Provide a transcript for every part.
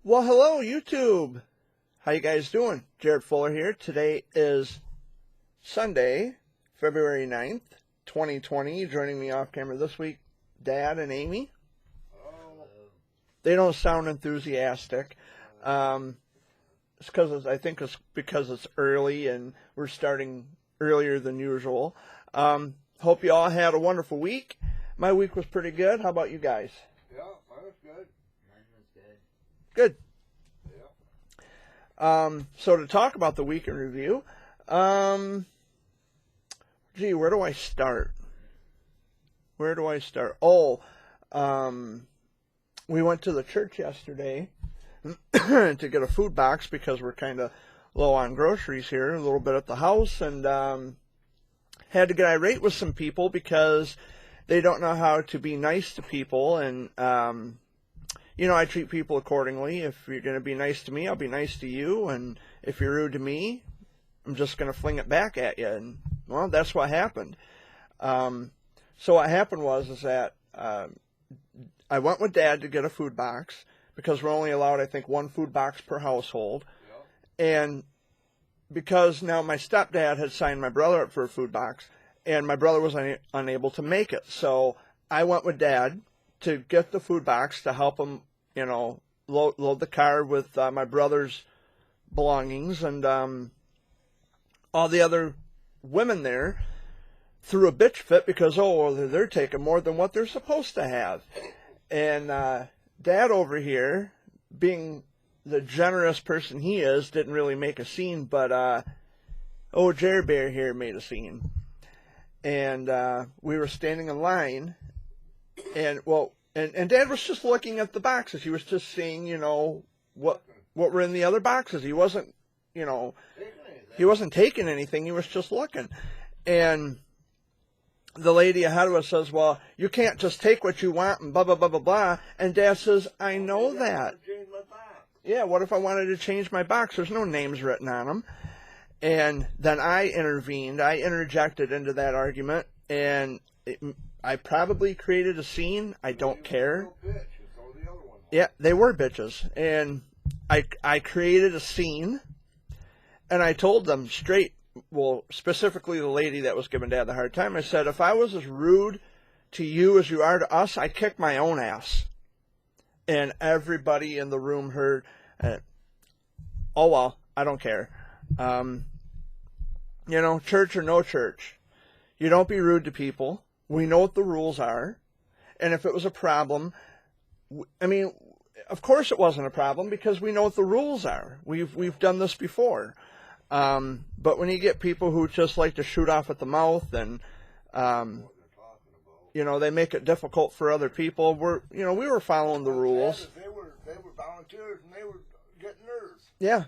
Well, hello, YouTube. How you guys doing? Jared Fuller here. Today is Sunday, February 9th, 2020. Joining me off camera this week, Dad and Amy. They don't sound enthusiastic. It's because it's early and we're starting earlier than usual. Hope you all had a wonderful week. My week was pretty good. How about you guys? Yeah, mine was good. Good. Yeah. So to talk about the week in review, where do I start? We went to the church yesterday to get a food box because we're kind of low on groceries here, a little bit at the house, and had to get irate with some people because they don't know how to be nice to people, and I treat people accordingly. If you're going to be nice to me, I'll be nice to you. And if you're rude to me, I'm just going to fling it back at you. And, well, that's what happened. So what happened was that I went with Dad to get a food box because we're only allowed, I think, one food box per household. Yeah. And because now my stepdad had signed my brother up for a food box, and my brother was unable to make it. So I went with Dad to get the food box to help him, load the car with my brother's belongings, and all the other women there threw a bitch fit because, they're taking more than what they're supposed to have. And Dad over here, being the generous person he is, didn't really make a scene, but Jerry Bear here made a scene. And we were standing in line, and Dad was just looking at the boxes. He was just seeing, what were in the other boxes. He wasn't, he wasn't taking anything. He was just looking. And the lady ahead of us says, well, you can't just take what you want and blah, blah, blah, blah, blah. And Dad says, I know that. Yeah, what if I wanted to change my box? There's no names written on them. And then I intervened. I interjected into that argument, and I probably created a scene. I don't care. Yeah, they were bitches. And I created a scene, and I told them straight, well, specifically the lady that was giving Dad the hard time, I said, if I was as rude to you as you are to us, I'd kick my own ass. And everybody in the room heard, oh, well, I don't care. Church or no church, you don't be rude to people. We know what the rules are. And if it was a problem, of course it wasn't a problem because we know what the rules are. We've done this before. But when you get people who just like to shoot off at the mouth and, they make it difficult for other people, we were following the rules. They were volunteers and they were getting nerves. Yeah.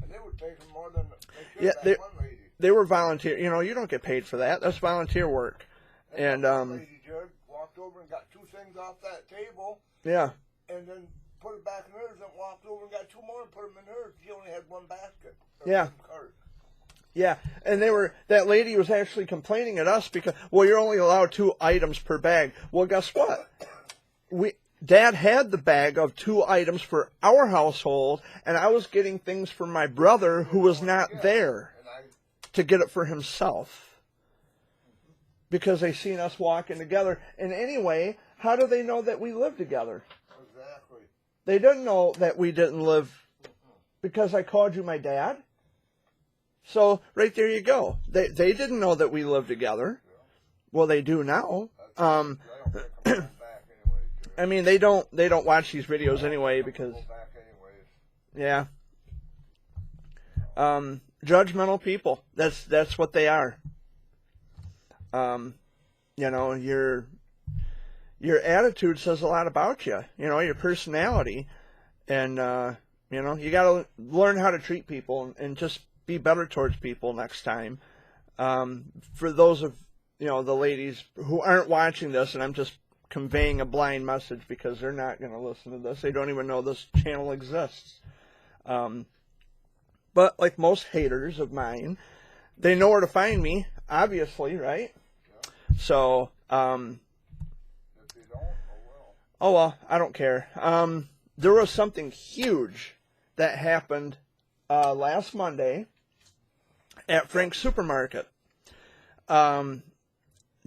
And they were taking more than one lady. They were volunteer. You don't get paid for that. That's volunteer work. And lady Jared walked over and got two things off that table. Yeah. And then put it back in hers, and walked over and got two more and put them in hers. She only had one basket. Yeah. One cart. Yeah, and that lady was actually complaining at us because, well, you're only allowed 2 items per bag. Well, guess what? Dad had the bag of 2 items for our household, and I was getting things for my brother who was not there to get it for himself because they seen us walking together. And anyway, how do they know that we live together? Exactly. They didn't know that we didn't live because I called you my dad. So right there you go. They didn't know that we lived together. Well, they do now. They don't watch these videos anyway because yeah. Judgmental people. That's what they are. Your attitude says a lot about you. Your personality, and you got to learn how to treat people and just be better towards people next time. For those of the ladies who aren't watching this, and I'm just conveying a blind message because they're not going to listen to this. They don't even know this channel exists. But like most haters of mine, they know where to find me, obviously, right? Yeah. So, if they don't, oh well, I don't care. there was something huge that happened last Monday at Frank's Supermarket. Dad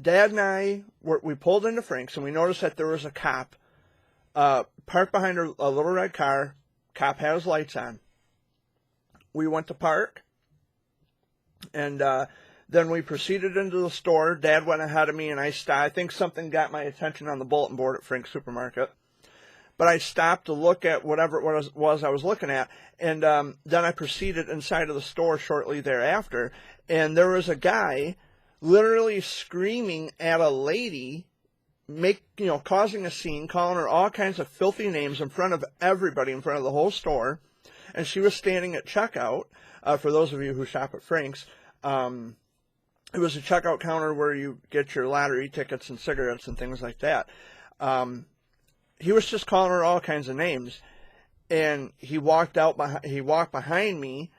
and I, we pulled into Frank's, and we noticed that there was a cop parked behind a little red car. Cop had his lights on. We went to park, and then we proceeded into the store. Dad went ahead of me, and I stopped. I think something got my attention on the bulletin board at Frank's Supermarket. But I stopped to look at whatever it was I was looking at, and then I proceeded inside of the store shortly thereafter, and there was a guy literally screaming at a lady, causing a scene, calling her all kinds of filthy names in front of everybody, in front of the whole store, and she was standing at checkout. For those of you who shop at Frank's, it was a checkout counter where you get your lottery tickets and cigarettes and things like that. He was just calling her all kinds of names, and he walked behind me,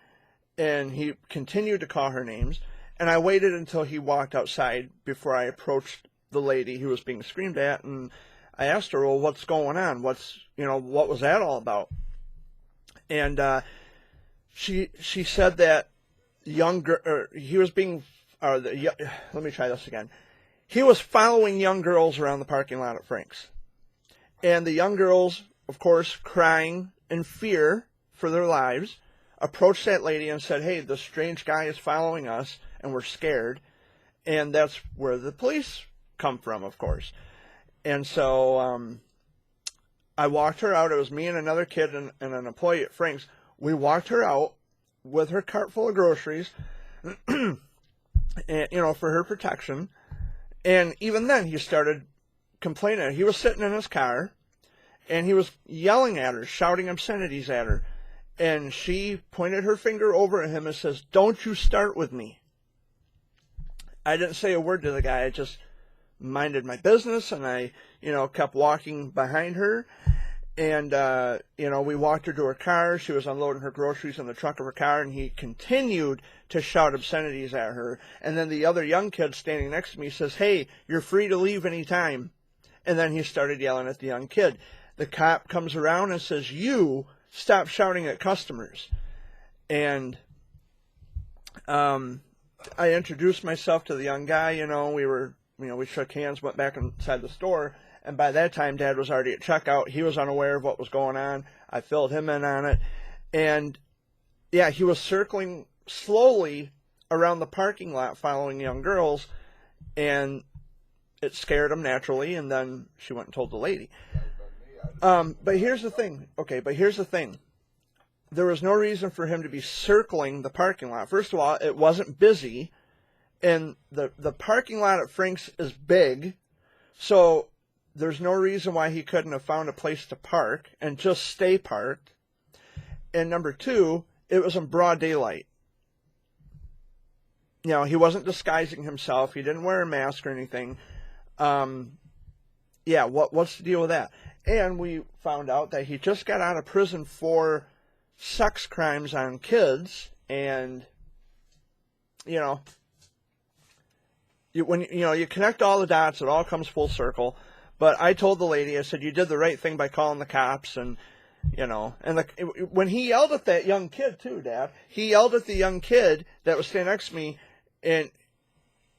and he continued to call her names, and I waited until he walked outside before I approached the lady who was being screamed at, and I asked her, well, what's going on? What was that all about? And she said that let me try this again. He was following young girls around the parking lot at Frank's. And the young girls, of course, crying in fear for their lives, approached that lady and said, hey, this strange guy is following us, and we're scared. And that's where the police come from, of course. And so I walked her out. It was me and another kid and an employee at Frank's. We walked her out with her cart full of groceries, and, for her protection. And even then, he started complaining. He was sitting in his car, and he was yelling at her, shouting obscenities at her. And she pointed her finger over at him and says, don't you start with me. I didn't say a word to the guy. I just minded my business, and I, kept walking behind her. And, we walked her to her car. She was unloading her groceries in the trunk of her car, and he continued to shout obscenities at her. And then the other young kid standing next to me says, hey, you're free to leave any time. And then he started yelling at the young kid. The cop comes around and says, you stop shouting at customers. And I introduced myself to the young guy. We shook hands, went back inside the store. And by that time, Dad was already at checkout. He was unaware of what was going on. I filled him in on it. And, yeah, he was circling slowly around the parking lot following young girls. And it scared him naturally. And then she went and told the lady. But here's the thing. There was no reason for him to be circling the parking lot. First of all, it wasn't busy. And the parking lot at Frank's is big. So there's no reason why he couldn't have found a place to park and just stay parked. And number two, it was in broad daylight. He wasn't disguising himself. He didn't wear a mask or anything. What's the deal with that? And we found out that he just got out of prison for sex crimes on kids. And, when you connect all the dots, it all comes full circle. But I told the lady, I said, you did the right thing by calling the cops. And, when he yelled at that young kid too, Dad, he yelled at the young kid that was standing next to me, and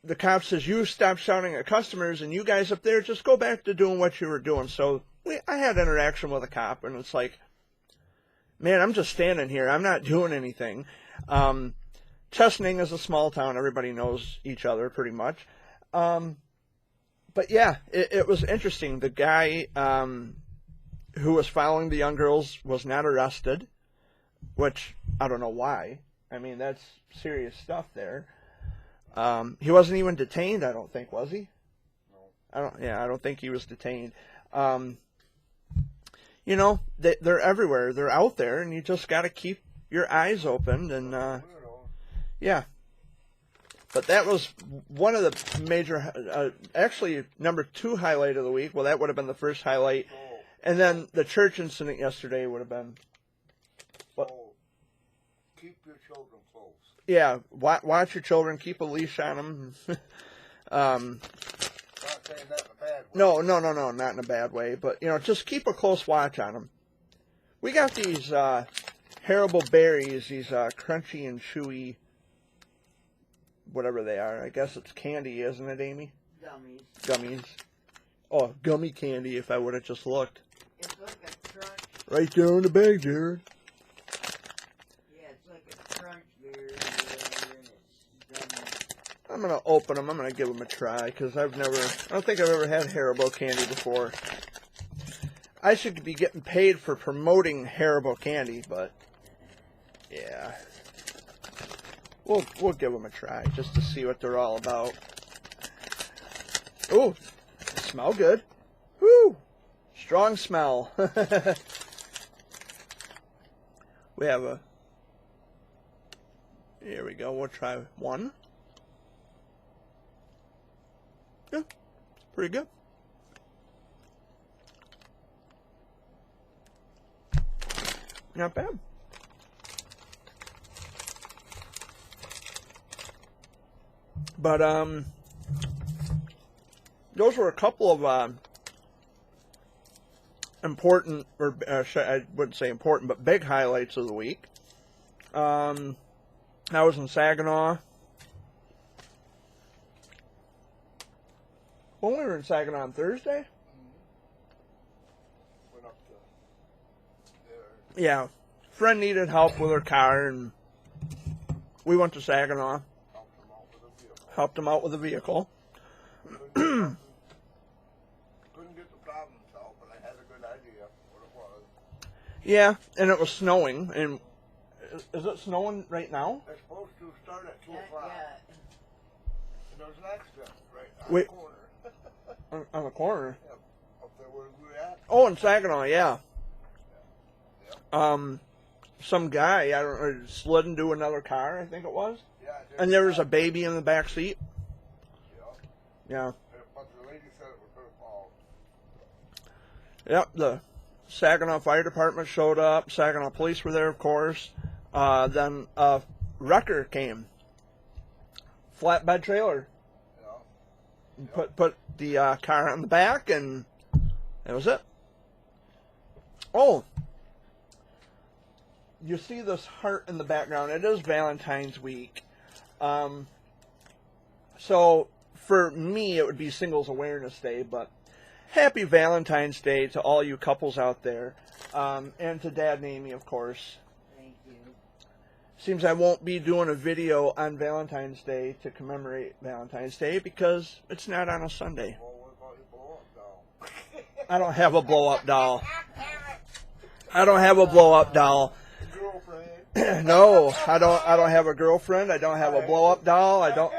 the cop says, you stop shouting at customers, and you guys up there, just go back to doing what you were doing. So I had interaction with a cop, and it's like, man, I'm just standing here. I'm not doing anything. Chesaning is a small town. Everybody knows each other pretty much. But yeah, it was interesting. The guy who was following the young girls was not arrested, which I don't know why. I mean, that's serious stuff there. He wasn't even detained, I don't think, was he? No. I don't think he was detained. They're everywhere. They're out there, and you just got to keep your eyes open. And yeah. But that was one of the major, actually, number 2 highlight of the week. Well, that would have been the first highlight. And then the church incident yesterday would have been. Keep your children close. Yeah, watch your children. Keep a leash on them. Not saying that in a bad way. No, not in a bad way. But, just keep a close watch on them. We got these Haribo berries, these crunchy and chewy, whatever they are. I guess it's candy, isn't it, Amy? Gummies. Gummies. Oh, gummy candy if I would have just looked. It's like a crunch. Right there in the bag, Jared. Yeah, it's like a crunch berry and it's gummy. I'm going to open them. I'm going to give them a try because I don't think I've ever had Haribo candy before. I should be getting paid for promoting Haribo candy, but yeah. We'll give them a try just to see what they're all about. Ooh, smell good. Woo! Strong smell. We have a... Here we go. We'll try one. Yeah, pretty good. Not bad. But, those were a couple of, important, or I wouldn't say important, but big highlights of the week. I was in Saginaw. When we were in Saginaw on Thursday? Went up to there. Yeah. Friend needed help with her car, and we went to Saginaw. Helped them out with a vehicle. Helped them out with a vehicle. Couldn't get the problem solved, but I had a good idea what it was. Yeah, and it was snowing. And is it snowing right now? They're supposed to start at 2 Yeah, o'clock. yeah. And there was an accident right on Wait. the corner. On the corner. Up there where we were at. Oh, in Saginaw, yeah. Yeah. Some guy, I don't know, slid into another car, I think it was. Yeah, And there was a baby in the back seat. Yeah. Yeah. But the lady said it was her fault. Yep, the Saginaw Fire Department showed up. Saginaw Police were there, of course. Then a wrecker came. Flatbed trailer. Yeah. Put the car on the back, and that was it. Oh, you see this heart in the background. It is Valentine's week. So for me, it would be Singles Awareness Day, but happy Valentine's Day to all you couples out there. And to Dad and Amy, of course. Thank you. Seems I won't be doing a video on Valentine's Day to commemorate Valentine's Day because it's not on a Sunday. Well, what about your blow-up doll? I don't have a blow-up doll. I don't have a blow-up doll. Girlfriend. No, I don't have a girlfriend. I don't have a blow-up doll. I don't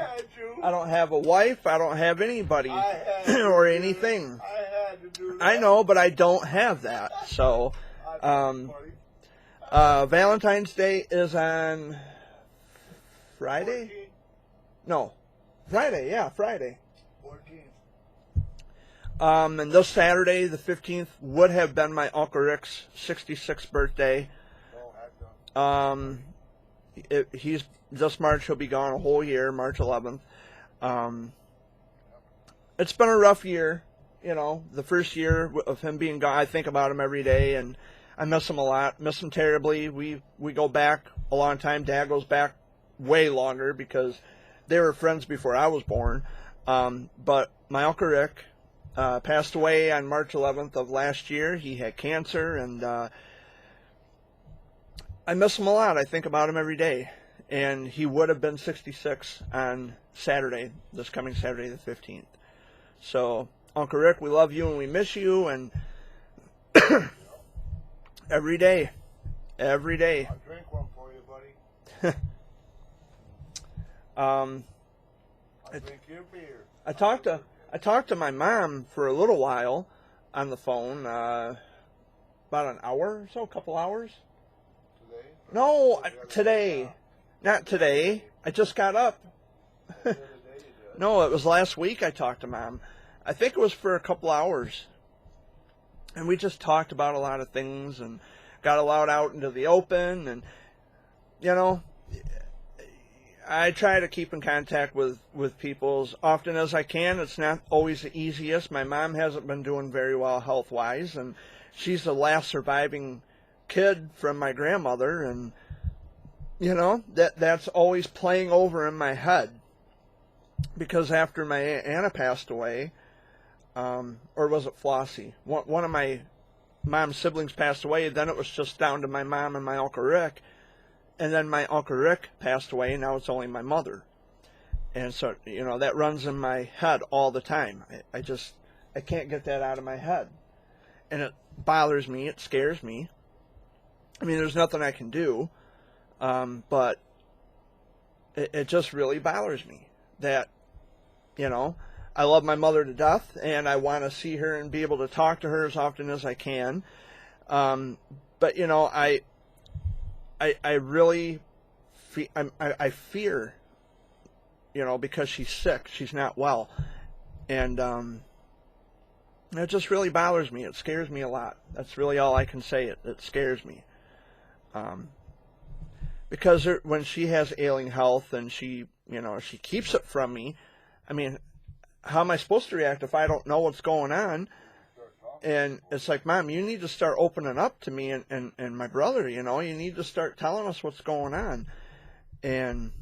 I have a wife. I don't have anybody had to or do anything. I had to do that. I know, but I don't have that. So, Funny. Valentine's Day is on Friday? 14th. No, Friday. Yeah, Friday. 14th. And this Saturday, the 15th, would have been my Uncle Rick's 66th birthday. Oh, had done. He's this March, he'll be gone a whole year, March 11th. It's been a rough year, you know, the first year of him being gone. I think about him every day, and I miss him a lot, miss him terribly. We go back a long time. Dad goes back way longer because they were friends before I was born. But my Uncle Rick passed away on March 11th of last year. He had cancer, and I miss him a lot. I think about him every day. And he would have been 66 on Saturday, this coming Saturday the 15th. So, Uncle Rick, we love you and we miss you, and every day. I'll drink one for you, buddy. I'll drink your beer. I talked to my mom for a little while on the phone, about an hour or so, a couple hours. Today? No, today. Not today. I just got up. The other day you did. No, it was last week I talked to Mom. I think it was for a couple hours. And we just talked about a lot of things and got allowed out into the open. And, you know, I try to keep in contact with people as often as I can. It's not always the easiest. My mom hasn't been doing very well health-wise, and she's the last surviving kid from my grandmother, and you know, that's always playing over in my head. Because after my Aunt Anna passed away, or was it Flossie? One of my mom's siblings passed away, then it was just down to my mom and my Uncle Rick. And then my Uncle Rick passed away, and now it's only my mother. And so, you know, that runs in my head all the time. I can't get that out of my head. And it bothers me, it scares me. I mean, there's nothing I can do, but it just really bothers me that, you know, I love my mother to death, and I want to see her and be able to talk to her as often as I can. But, you know, I really I fear, you know, because she's sick, she's not well. And it just really bothers me. It scares me a lot. That's really all I can say. It scares me. Because when she has ailing health and she, you know, she keeps it from me, I mean, how am I supposed to react if I don't know what's going on? And it's like, Mom, you need to start opening up to me and my brother, you know. You need to start telling us what's going on. And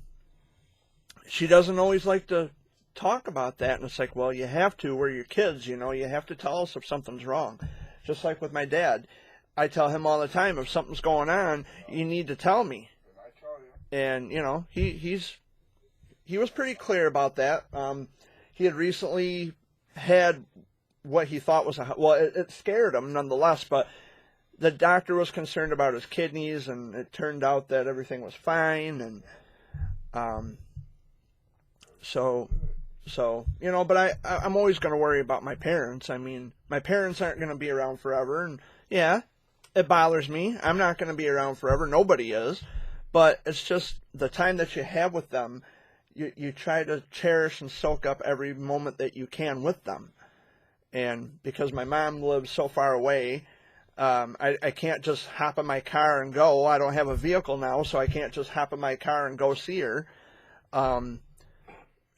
she doesn't always like to talk about that. And it's like, well, you have to. We're your kids, you know. You have to tell us if something's wrong. Just like with my dad. I tell him all the time, if something's going on, you need to tell me. And, you know, he was pretty clear about that. He had recently had what he thought was it scared him nonetheless, but the doctor was concerned about his kidneys, and it turned out that everything was fine. And so you know, but I'm always going to worry about my parents. I mean, my parents aren't going to be around forever, and yeah, it bothers me. I'm not going to be around forever. Nobody is. But it's just the time that you have with them, you try to cherish and soak up every moment that you can with them. And because my mom lives so far away, I can't just hop in my car and go. I don't have a vehicle now, so I can't just hop in my car and go see her.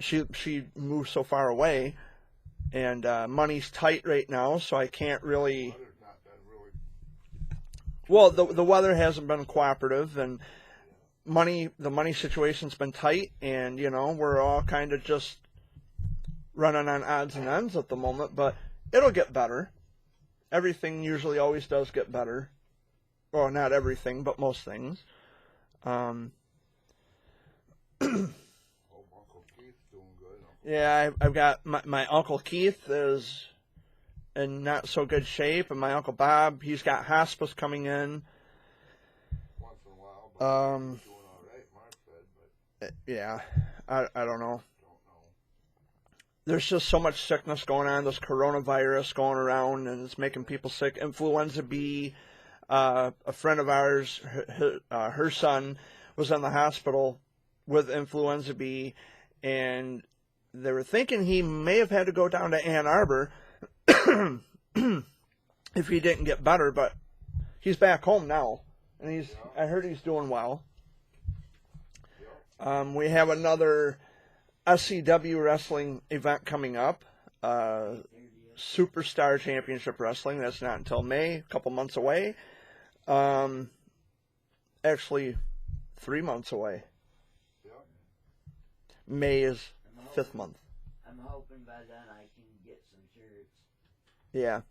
She moved so far away, and money's tight right now, so I can't really. Well, the weather hasn't been cooperative, and the money situation's been tight, and you know, we're all kind of just running on odds and ends at the moment, but it'll get better. Everything usually always does get better. Well, not everything, but most things. Yeah, I've got my Uncle Keith is in not so good shape, and my Uncle Bob, he's got hospice coming in. Once in a while, but he's doing all right, Mark said, but yeah, I don't know. There's just so much sickness going on, this coronavirus going around, and it's making people sick. Influenza B, a friend of ours, her son was in the hospital with influenza B, and they were thinking he may have had to go down to Ann Arbor if he didn't get better, but he's back home now, and I heard he's doing well. We have another SCW wrestling event coming up, Superstar Championship Wrestling. That's not until May, a couple months away. Actually, 3 months away. May is 5th month. I'm hoping by then I can get some shirts. Yeah.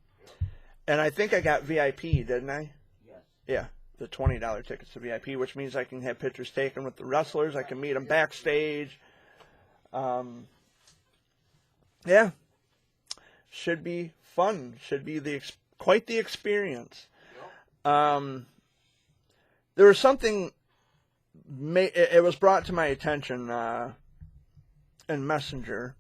And I think I got VIP, didn't I? Yes. Yeah, the $20 tickets to VIP, which means I can have pictures taken with the wrestlers. I can meet them backstage. Yeah, should be fun. Should be quite the experience. There was something. It was brought to my attention in Messenger,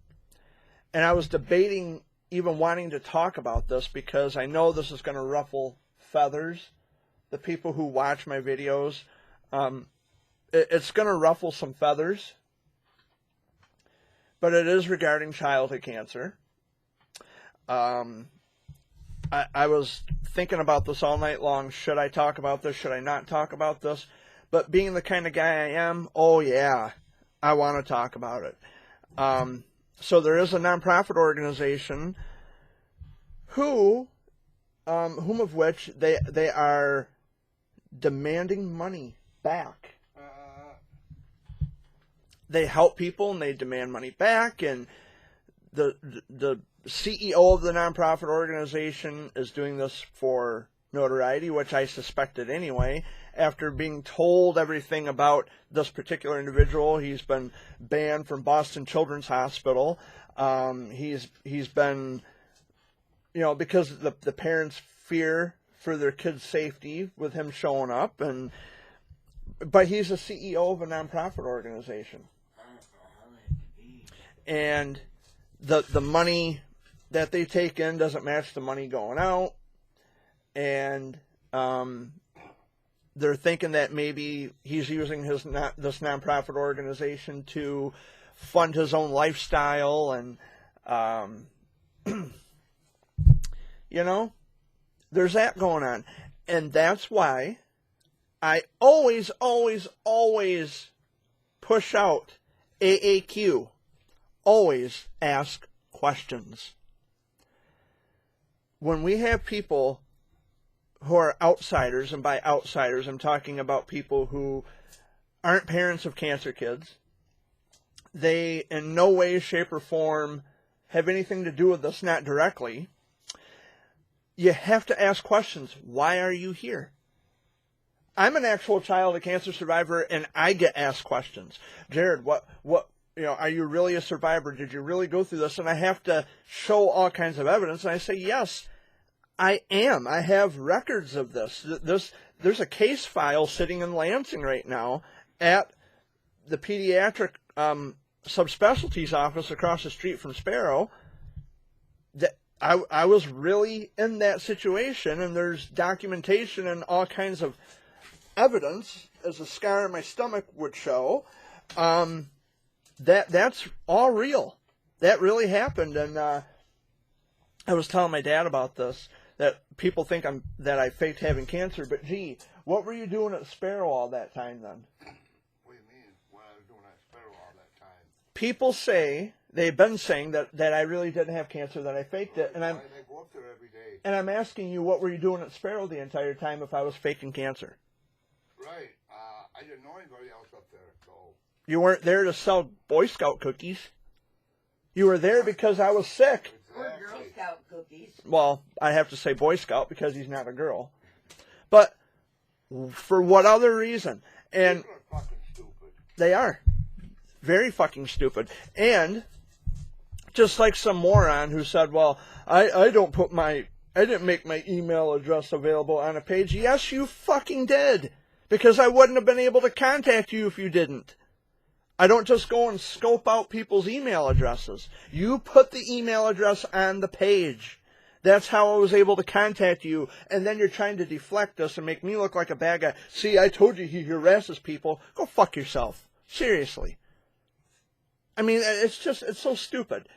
and I was debating even wanting to talk about this because I know this is going to ruffle feathers. The people who watch my videos, it's going to ruffle some feathers. But it is regarding childhood cancer. I was thinking about this all night long. Should I talk about this? Should I not talk about this? But being the kind of guy I am, oh yeah, I want to talk about it. So there is a nonprofit organization whom of which they are demanding money back. They help people and they demand money back, and the CEO of the nonprofit organization is doing this for notoriety, which I suspected anyway. After being told everything about this particular individual, he's been banned from Boston Children's Hospital. He's been, because the parents fear for their kids' safety with him showing up, but he's a CEO of a nonprofit organization, and the money that they take in doesn't match the money going out, and they're thinking that maybe he's using this nonprofit organization to fund his own lifestyle, and there's that going on. And that's why I always push out AAQ. Always ask questions. When we have people who are outsiders, and by outsiders I'm talking about people who aren't parents of cancer kids, they in no way, shape, or form have anything to do with this, not directly, you have to ask questions. Why are you here? I'm an actual child, a cancer survivor, and I get asked questions. Jared, what are you really a survivor? Did you really go through this? And I have to show all kinds of evidence. And I say, yes, I am. I have records of this. There's a case file sitting in Lansing right now at the pediatric subspecialties office across the street from Sparrow. That I was really in that situation, and there's documentation and all kinds of evidence, as a scar on my stomach would show. That's all real. That really happened, and I was telling my dad about this, that people think that I faked having cancer, but gee, what were you doing at Sparrow all that time then? What do you mean, what I was doing at Sparrow all that time? People say, they've been saying that I really didn't have cancer, that I faked it, and I go up there every day. And I'm asking you, what were you doing at Sparrow the entire time if I was faking cancer? Right. I didn't know anybody else up there, so. You weren't there to sell Boy Scout cookies. You were there because I was sick. Or Girl Scout cookies. Well, I have to say Boy Scout because he's not a girl. But for what other reason? And People are fucking stupid. they are. Very fucking stupid. And just like some moron who said, well, I didn't make my email address available on a page. Yes, you fucking did. Because I wouldn't have been able to contact you if you didn't. I don't just go and scope out people's email addresses. You put the email address on the page. That's how I was able to contact you. And then you're trying to deflect us and make me look like a bad guy. See, I told you he harasses people. Go fuck yourself. Seriously. I mean, it's so stupid.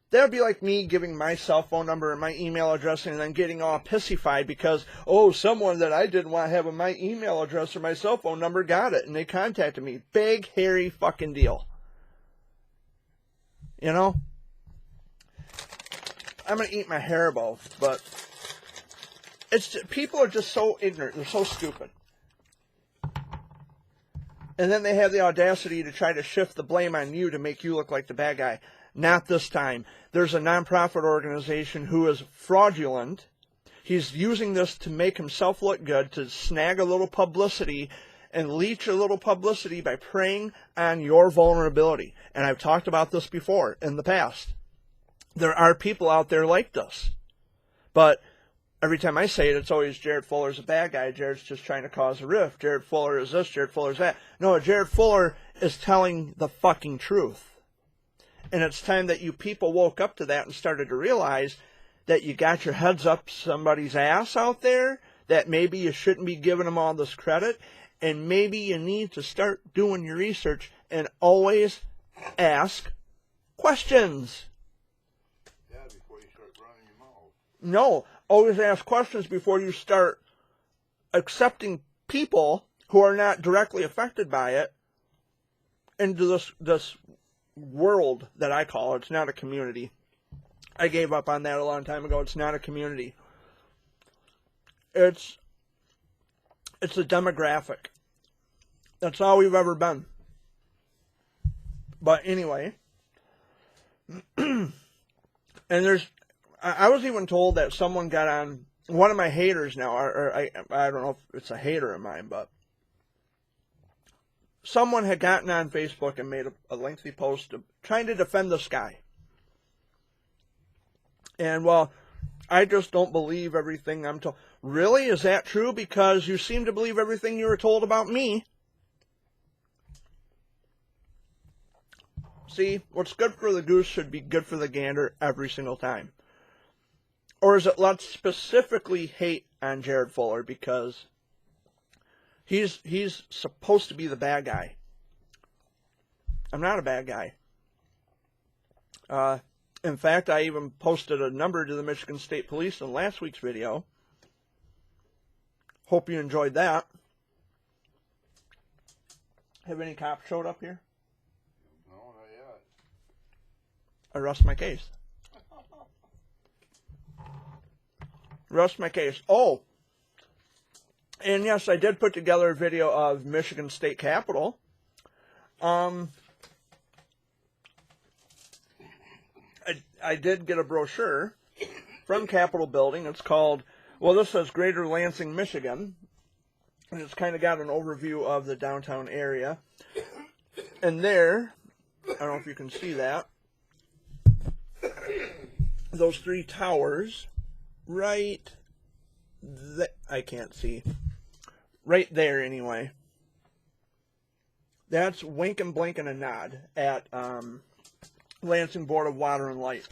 That would be like me giving my cell phone number and my email address and then getting all pissified because, someone that I didn't want to have my email address or my cell phone number got it and they contacted me. Big, hairy fucking deal. I'm going to eat my Haribo, but people are just so ignorant. They're so stupid. And then they have the audacity to try to shift the blame on you to make you look like the bad guy. Not this time. There's a nonprofit organization who is fraudulent. He's using this to make himself look good, to snag a little publicity and leech a little publicity by preying on your vulnerability. And I've talked about this before in the past. There are people out there like this. But every time I say it, it's always Jared Fuller's a bad guy. Jared's just trying to cause a rift. Jared Fuller is this, Jared Fuller's that. No, Jared Fuller is telling the fucking truth. And it's time that you people woke up to that and started to realize that you got your heads up somebody's ass out there, that maybe you shouldn't be giving them all this credit, and maybe you need to start doing your research and always ask questions. Yeah, before you start running your mouth. No, always ask questions before you start accepting people who are not directly affected by it into this world that I call it. It's not a community. I gave up on that a long time ago. It's not a community. It's It's a demographic. That's all we've ever been. But anyway, and I was even told that someone got on, one of my haters now, or I don't know if it's a hater of mine, but someone had gotten on Facebook and made a lengthy post trying to defend this guy. And, well, I just don't believe everything I'm told. Really? Is that true? Because you seem to believe everything you were told about me. See, what's good for the goose should be good for the gander every single time. Or is it let's specifically hate on Jared Fuller because he's supposed to be the bad guy. I'm not a bad guy. In fact, I even posted a number to the Michigan State Police in last week's video. Hope you enjoyed that. Have any cops showed up here? No, not yet. I rest my case. Rest my case. Oh, and yes, I did put together a video of Michigan State Capitol. I did get a brochure from Capitol Building. It's called, well, this says Greater Lansing, Michigan. And it's kind of got an overview of the downtown area. And there, I don't know if you can see that, those three towers, right there, I can't see. Right there, anyway. That's wink and blink and a nod at Lansing Board of Water and Light.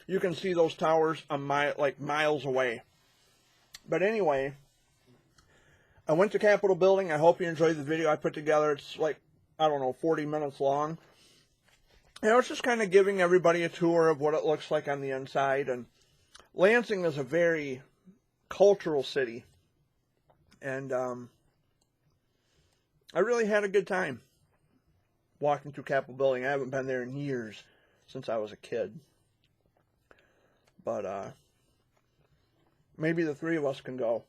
You can see those towers like miles away. But anyway, I went to Capitol Building. I hope you enjoyed the video I put together. It's like, I don't know, 40 minutes long. You know, it's just kind of giving everybody a tour of what it looks like on the inside. And Lansing is a very cultural city. And I really had a good time walking through Capitol Building. I haven't been there in years, since I was a kid. But maybe the three of us can go.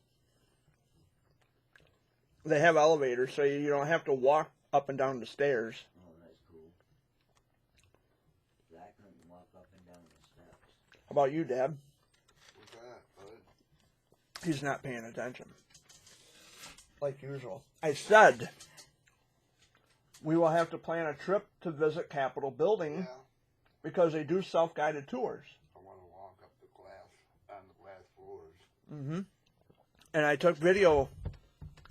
They have elevators, so you don't have to walk up and down the stairs. Oh, that's cool. I couldn't walk up and down the steps. How about you, Dad? What's that, bud? He's not paying attention. Like usual. I said we will have to plan a trip to visit Capitol Building Yeah. because they do self-guided tours. I want to walk up the glass, on the glass floors. Mm-hmm. And I took video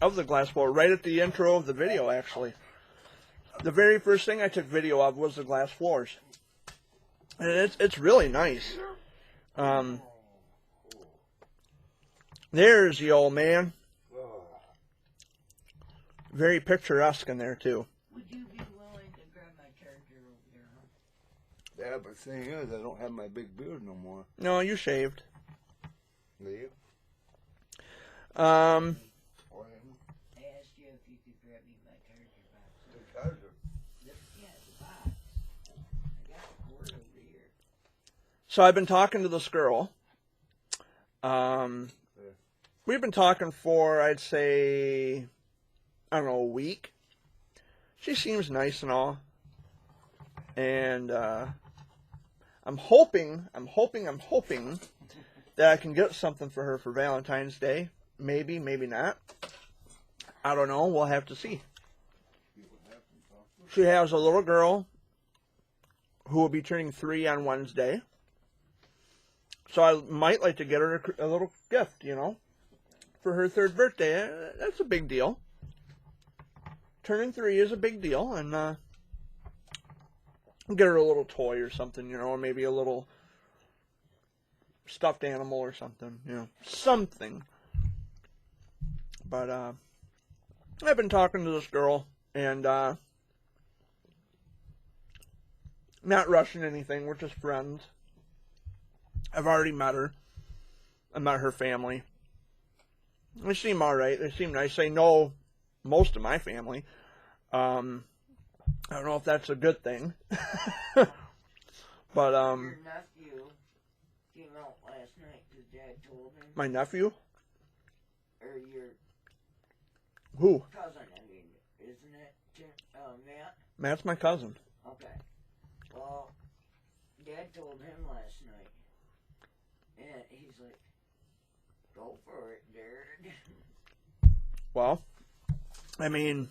of the glass floor right at the intro of the video, actually. The very first thing I took video of was the glass floors. And it's really nice. There's the old man. Very picturesque in there, too. Would you be willing to grab my charger over there, huh? Yeah, but the thing is, I don't have my big beard no more. No, you shaved. Do you? Or him? I asked you if you could grab me my charger box. The charger. Yeah, the box. I got the cord over here. So I've been talking to this girl. We've been talking for, I'd say, I don't know, a week. She seems nice and all. And I'm hoping that I can get something for her for Valentine's Day. Maybe, maybe not. I don't know. We'll have to see. She has a little girl who will be turning 3 on Wednesday. So I might like to get her a little gift, you know, for her 3rd birthday. That's a big deal. Turning 3 is a big deal, and get her a little toy or something, you know, or maybe a little stuffed animal or something, you know, something. But I've been talking to this girl, and not rushing anything. We're just friends. I've already met her. I met her family. They seem all right. They seem nice. They know most of my family. I don't know if that's a good thing. But Your nephew came out last night because Dad told him. my nephew? Or your Who? Cousin, I mean, isn't it, Matt? Matt's my cousin. Okay. Well, Dad told him last night, and he's like, "Go for it, Jared." Well, I mean,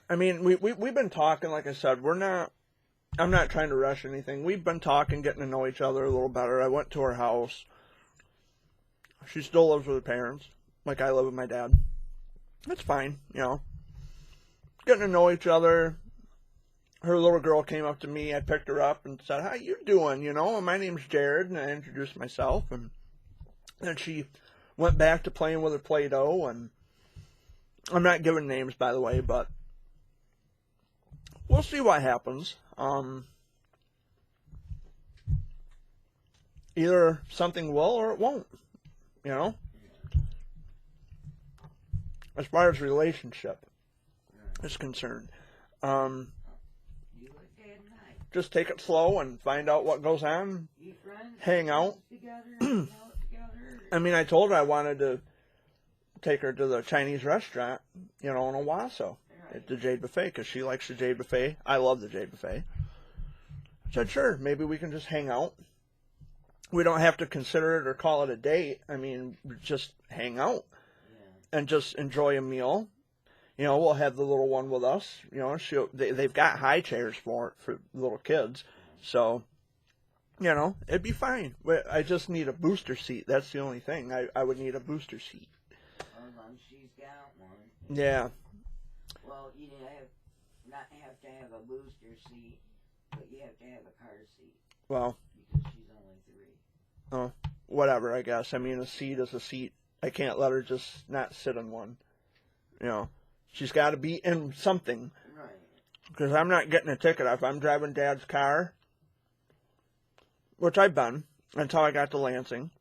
we've been talking, like I said, I'm not trying to rush anything. We've been talking, getting to know each other a little better. I went to her house. She still lives with her parents, like I live with my dad. It's fine, you know. Getting to know each other. Her little girl came up to me. I picked her up and said, "How you doing?" You know, and my name's Jared, and I introduced myself. And then she went back to playing with her Play-Doh, and I'm not giving names, by the way, but we'll see what happens. Either something will or it won't, you know? As far as relationship is concerned. You like Dad and I. Just take it slow and find out what goes on. Be friends. Hang out. Together, hang out together. I mean, I told her I wanted to take her to the Chinese restaurant, you know, in Owasso. At the Jade Buffet, because she likes the Jade Buffet. I love the Jade Buffet. I said, sure, maybe we can just hang out. We don't have to consider it or call it a date. I mean, just hang out and just enjoy a meal. You know, we'll have the little one with us. You know, they've got high chairs for little kids. So, you know, it'd be fine. I just need a booster seat. That's the only thing. I would need a booster seat. Well, she's got one. Yeah. Well, you not have to have a booster seat, but you have to have a car seat. Well. Because she's only 3. Oh, whatever, I guess. I mean, a seat is a seat. I can't let her just not sit in one. You know, she's got to be in something. Right. Because I'm not getting a ticket. If I'm driving Dad's car, which I've been until I got to Lansing,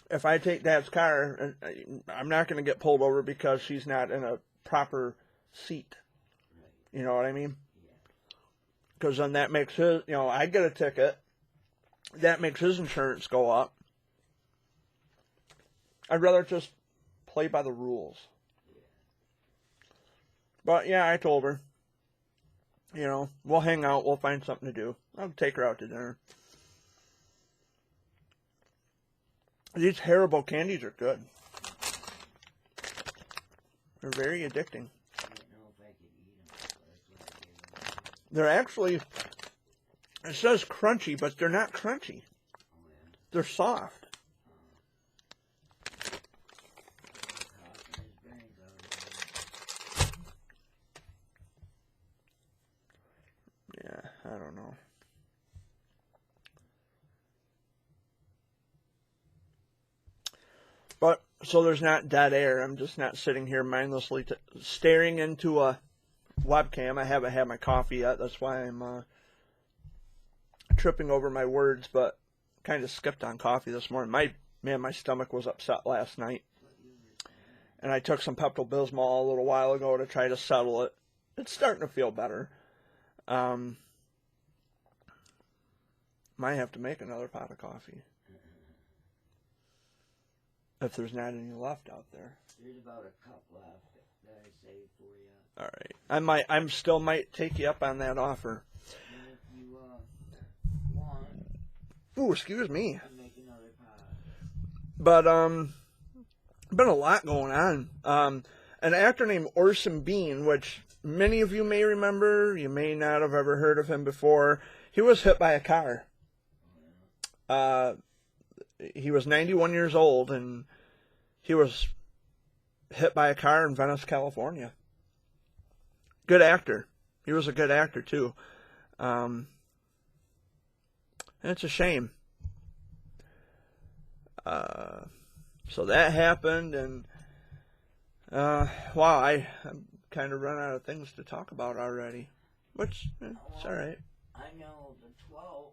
if I take Dad's car, I'm not going to get pulled over because she's not in a proper seat. You know what I mean? Because then that makes his, you know, I get a ticket. That makes his insurance go up. I'd rather just play by the rules. But yeah, I told her, you know, we'll hang out, we'll find something to do. I'll take her out to dinner. These Haribo candies are good. They're very addicting. They're actually, it says crunchy, but they're not crunchy. They're soft. Yeah, I don't know. But, so there's not dead air. I'm just not sitting here mindlessly staring into a webcam. I haven't had my coffee yet. That's why I'm tripping over my words, but kind of skipped on coffee this morning. My stomach was upset last night. And I took some Pepto-Bismol a little while ago to try to settle it. It's starting to feel better. Might have to make another pot of coffee. If there's not any left out there. There's about a cup left that I saved for you. All right. I still might take you up on that offer. And if you want, Ooh, excuse me. I'll make another pot. But been a lot going on. An actor named Orson Bean, which many of you may remember, you may not have ever heard of him before. He was hit by a car. He was 91 years old, and he was hit by a car in Venice, California. Good actor. He was a good actor, too. And it's a shame. So that happened, and wow, I'm kind of run out of things to talk about already, which it's all right. I know the 12th,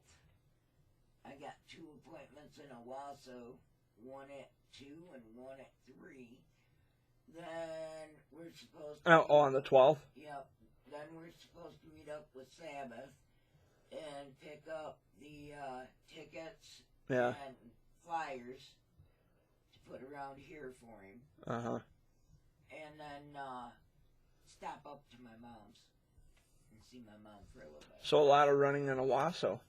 I got 2 appointments in Owasso, one at 2 and one at 3. Then we're supposed to... On the 12th? Yep. Then we're supposed to meet up with Sabbath and pick up the tickets Yeah. and flyers to put around here for him, and then stop up to my mom's and see my mom for a little bit. So a lot of running in Owasso.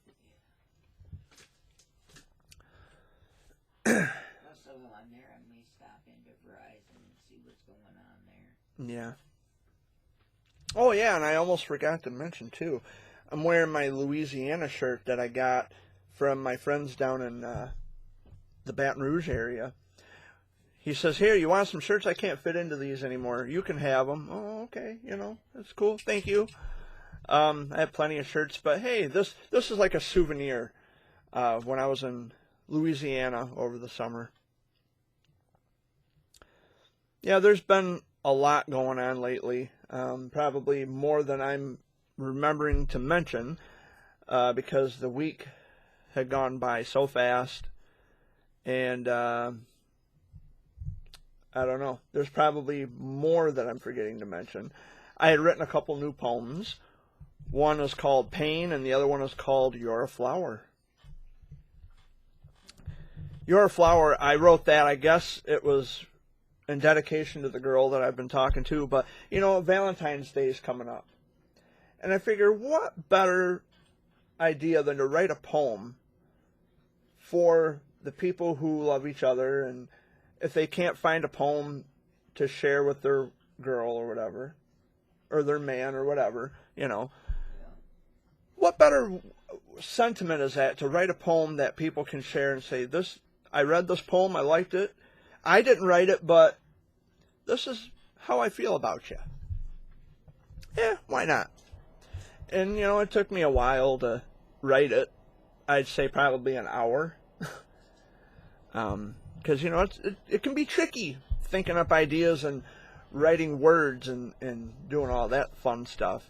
Also on there, I may stop into Verizon and see what's going on there. Yeah. Oh yeah, and I almost forgot to mention too, I'm wearing my Louisiana shirt that I got from my friends down in the Baton Rouge area. He says, "Here, you want some shirts? I can't fit into these anymore. You can have them." Oh, okay, that's cool. Thank you. I have plenty of shirts, but hey, this is like a souvenir. When I was in Louisiana over the summer. Yeah, there's been a lot going on lately. Probably more than I'm remembering to mention, because the week had gone by so fast, and I don't know. There's probably more that I'm forgetting to mention. I had written a couple new poems. One is called Pain, and the other one is called You're a Flower. You're a Flower, I wrote that, I guess it was in dedication to the girl that I've been talking to, but, Valentine's Day is coming up. And I figure, what better idea than to write a poem for the people who love each other, and if they can't find a poem to share with their girl or whatever, or their man or whatever, what better sentiment is that to write a poem that people can share and say, I read this poem, I liked it. I didn't write it, but this is how I feel about you. Yeah, why not? And, it took me a while to write it. I'd say probably an hour. Because, it can be tricky thinking up ideas and writing words and doing all that fun stuff.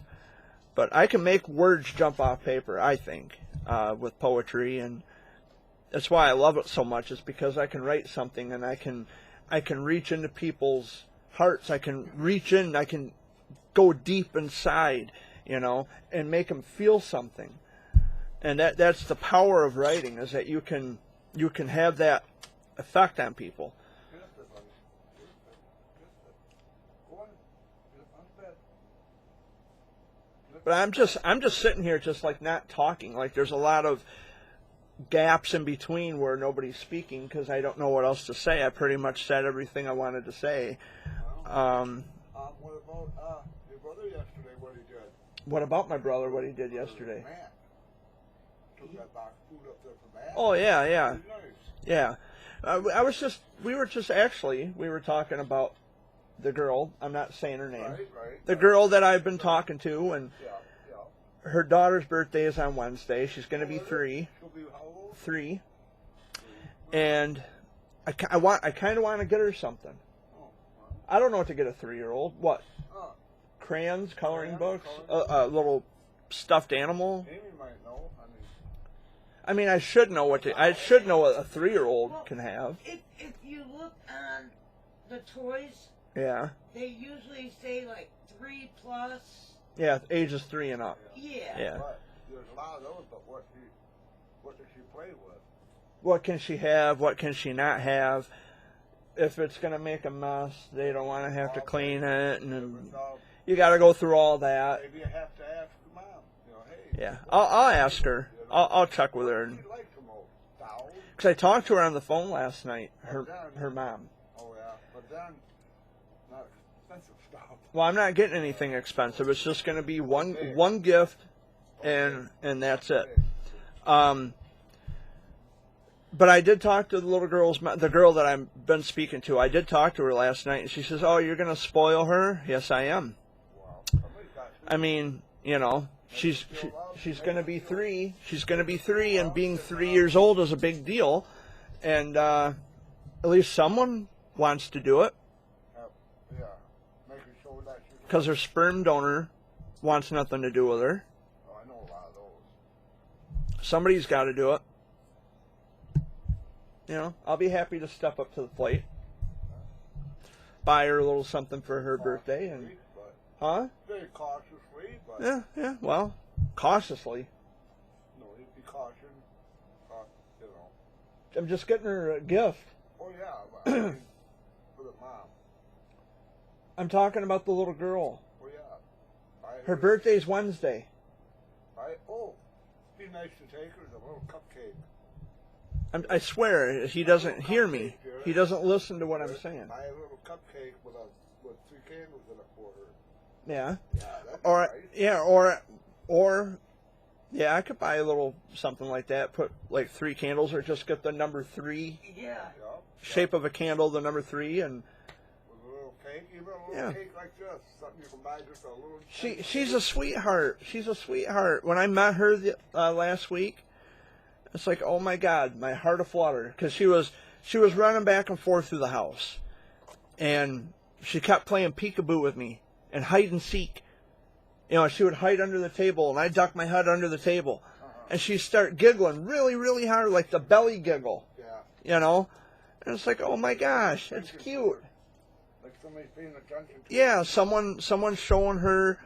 But I can make words jump off paper, I think, with poetry, and that's why I love it so much, is because I can write something and I can reach into people's hearts. I can reach in, I can go deep inside, and make them feel something. And that's the power of writing, is that you can have that effect on people. But I'm just sitting here just like not talking. Like there's a lot of gaps in between where nobody's speaking because I don't know what else to say. I pretty much said everything I wanted to say. What about your brother yesterday, what he did? What about my brother, what he did yesterday? Matt took that box of food up there for Matt. Oh, yeah. Nice. Yeah. We were talking about the girl. I'm not saying her name. Right. The girl that I've been talking to, and Yeah. her daughter's birthday is on Wednesday. She's going to be 3. She'll be how old? 3. And I kind of want to get her something. I don't know what to get a 3-year-old. What? Crayons, coloring books, a little stuffed animal. Amy might know. I mean, I should know what a 3-year-old can have. If you look on the toys, Yeah. they usually say like 3+. Yeah, ages 3 and up. Yeah. But there's a lot of those, but what does she play with? What can she have? What can she not have? If it's going to make a mess, they don't want to have to clean it, and you got to go through all that. Maybe you have to ask your mom. Hey. Yeah, I'll ask her. I'll check with her. She likes the most dolls. Because I talked to her on the phone last night, her mom. Oh yeah, but then not expensive stuff. Well, I'm not getting anything expensive. It's just going to be one gift, and that's it. But I did talk to the girl that I've been speaking to. I did talk to her last night, and she says, "Oh, you're going to spoil her?" Yes, I am. Wow. I mean, she's going to be 3. She's going to be 3, and being 3 years old is a big deal. And at least someone wants to do it. Yeah. Making sure that she's. Because her sperm donor wants nothing to do with her. Oh, I know a lot of those. Somebody's got to do it. I'll be happy to step up to the plate. Buy her a little something for her birthday. And huh? Very cautiously, but. Yeah, well, cautiously. No, you'd be caution. I'm just getting her a gift. Oh yeah, but I mean, for the mom. I'm talking about the little girl. Oh yeah. Her birthday's Wednesday. Be nice to take her a little cupcake. I swear, he doesn't hear me. He doesn't listen to what I'm saying. Buy a little cupcake with 3 candles in it for her. Yeah. Yeah, that'd be Or nice. yeah, or yeah, I could buy a little something like that. Put like 3 candles, or just get the number 3 Yeah. Yeah. shape of a candle, the number 3, and With a little cake, even a little Yeah. cake like this. Something you can buy just a little. she's a sweetheart. She's a sweetheart. When I met her last week, it's like, oh my God, my heart aflutter, because she was running back and forth through the house, and she kept playing peekaboo with me and hide and seek. You know, she would hide under the table, and I duck my head under the table, and she'd start giggling really, really hard, like the belly giggle. Yeah. You know, and it's like, oh my gosh, it's cute. Like somebody's paying attention to Yeah, someone's showing her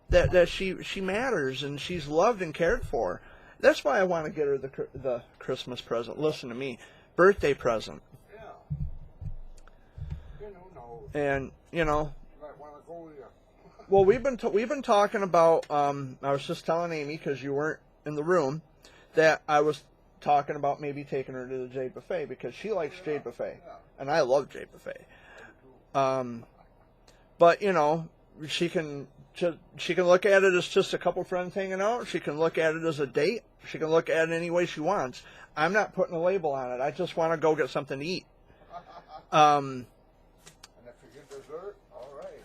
that she matters and she's loved and cared for. That's why I want to get her the Christmas present. Listen to me, birthday present. Yeah. You know, no. And you know, You might want to go with you. well, we've been talking about. I was just telling Amy, because you weren't in the room, that I was talking about maybe taking her to the Jade Buffet, because she likes Jade Buffet, and I love Jade Buffet. But you know, she can look at it as just a couple friends hanging out. She can look at it as a date. She can look at it any way she wants. I'm not putting a label on it. I just want to go get something to eat. And if you get dessert, all right.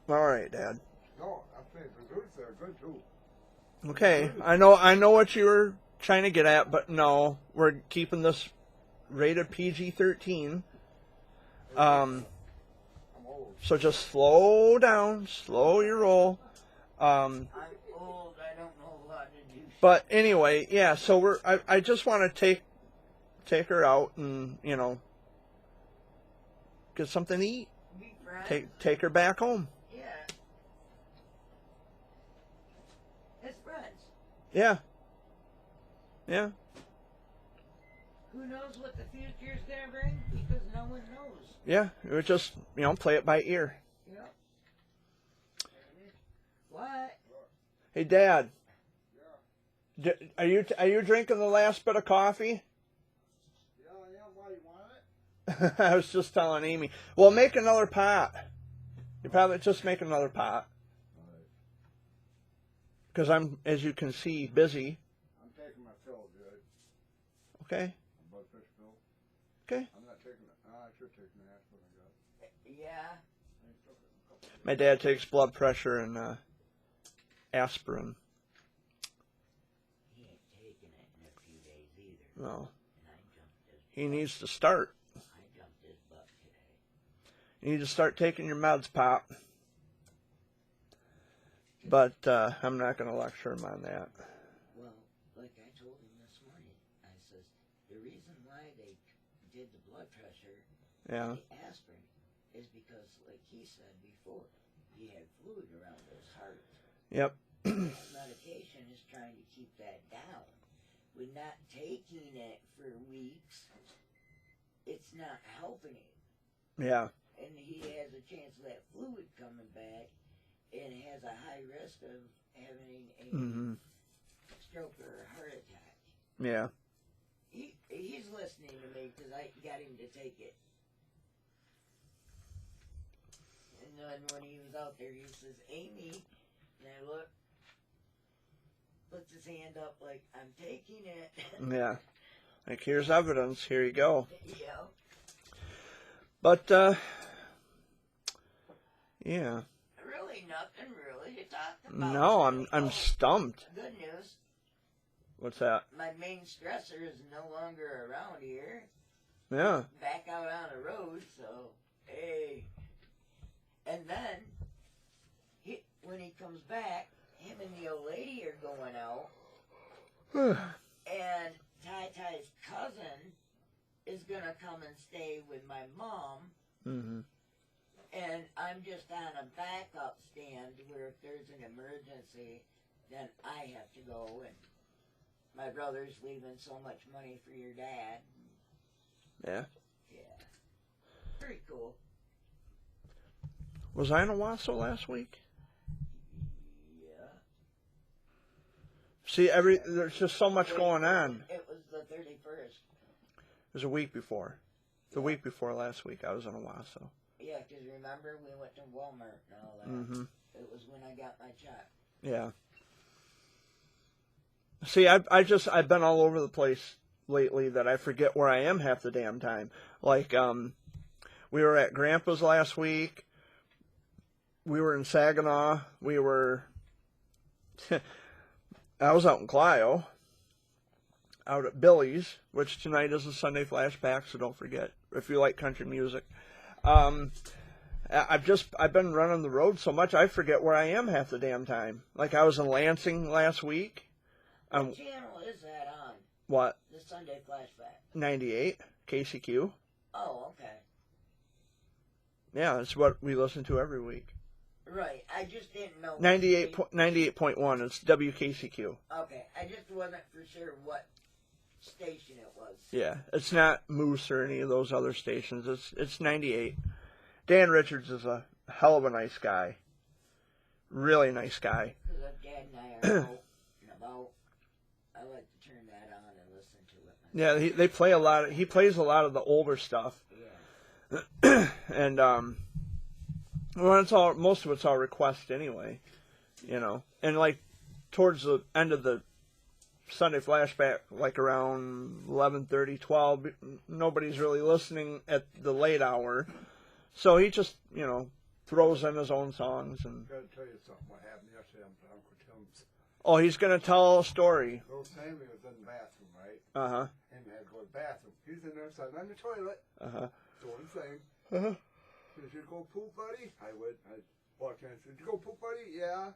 All right, Dad. No, I'm saying desserts are good too. Okay, I know what you were trying to get at, but no, we're keeping this rated PG-13. I'm old. So just slow down, slow your roll. I'm old. I don't know a lot to do. But anyway, yeah. So I just want to take her out and you know get something to eat. Be friends. Take her back home. Yeah. As friends. Yeah. Yeah. Who knows what the future's gonna bring? Because no one knows. Yeah. It was just play it by ear. Yep. What? Hey, Dad. Are you drinking the last bit of coffee? Yeah, why you want it? I was just telling Amy. Well, make another pot. You probably just make another pot. Because I'm, as you can see, busy. I'm taking my pill, good. Okay. Blood pressure pill. Okay. I'm not taking it. I should take an aspirin. I got. Yeah. I took it a couple of My dad takes blood pressure and aspirin. He ain't taking it in a few days either. Well, And I jumped his he needs to start. I jumped his butt today. You need to start taking your meds, Pop. But I'm not going to lecture him on that. Well, like I told him this morning, I says the reason why they did the blood pressure, Yeah. the aspirin, is because, like he said before, he had fluid around his heart. Yep. This medication is trying to keep that down. With not taking it for weeks, it's not helping him. Yeah. And he has a chance of that fluid coming back and has a high risk of having a Mm-hmm. stroke or a heart attack. Yeah. He's listening to me because I got him to take it. And then when he was out there, he says, Amy, and I look, puts his hand up like, I'm taking it. Yeah. Like, here's evidence. Here you go. Yeah. But, yeah. Really nothing really to talk about. No, I'm Oh, stumped. good news. What's that? My main stressor is no longer around here. Yeah. Back out on the road, so hey. And then when he comes back, him and the old lady are going out, and Ty-Ty's cousin is gonna come and stay with my mom, Mm-hmm. and I'm just on a backup stand where if there's an emergency, then I have to go, and my brother's leaving so much money for your dad. Yeah. Yeah. Pretty cool. Was I in Owasso last week? Yeah. See, there's just so much going on. It was the 31st. It was a week before. The week before last week, I was in Owasso. Yeah, because remember, we went to Walmart and all that. Mm-hmm. It was when I got my check. Yeah. See, I've been all over the place lately that I forget where I am half the damn time. Like, we were at Grandpa's last week. We were in Saginaw. We were... I was out in Clio. Out at Billy's, which tonight is a Sunday flashback, so don't forget if you like country music. I've been running the road so much I forget where I am half the damn time. Like I was in Lansing last week. What channel is that on? What? The Sunday flashback. 98 KCQ. Oh, okay. Yeah, that's what we listen to every week. Right. I just didn't know. 98.1. It's WKCQ. Okay. I just wasn't for sure what station it was. Yeah, it's not Moose or any of those other stations. It's 98. Dan Richards is a hell of a nice guy. Really nice guy. Because Dad and I are out and about. I like to turn that on and listen to it. Yeah, they play a lot. He plays a lot of the older stuff. Yeah. And well, most of it's all request anyway, you know. And like towards the end of the Sunday flashback, like around 11:30, 12, nobody's really listening at the late hour, so he just, you know, throws in his own songs. And I gotta tell you something. What happened yesterday at Uncle Tim's? oh, he's gonna tell a story. Little Sammy was in the bathroom, right? Uh huh. And had to go to the bathroom. He's in there sitting on the toilet, doing the thing. Uh huh. Did you go poop, buddy? I walked in and said, did you go poop, buddy? Yeah.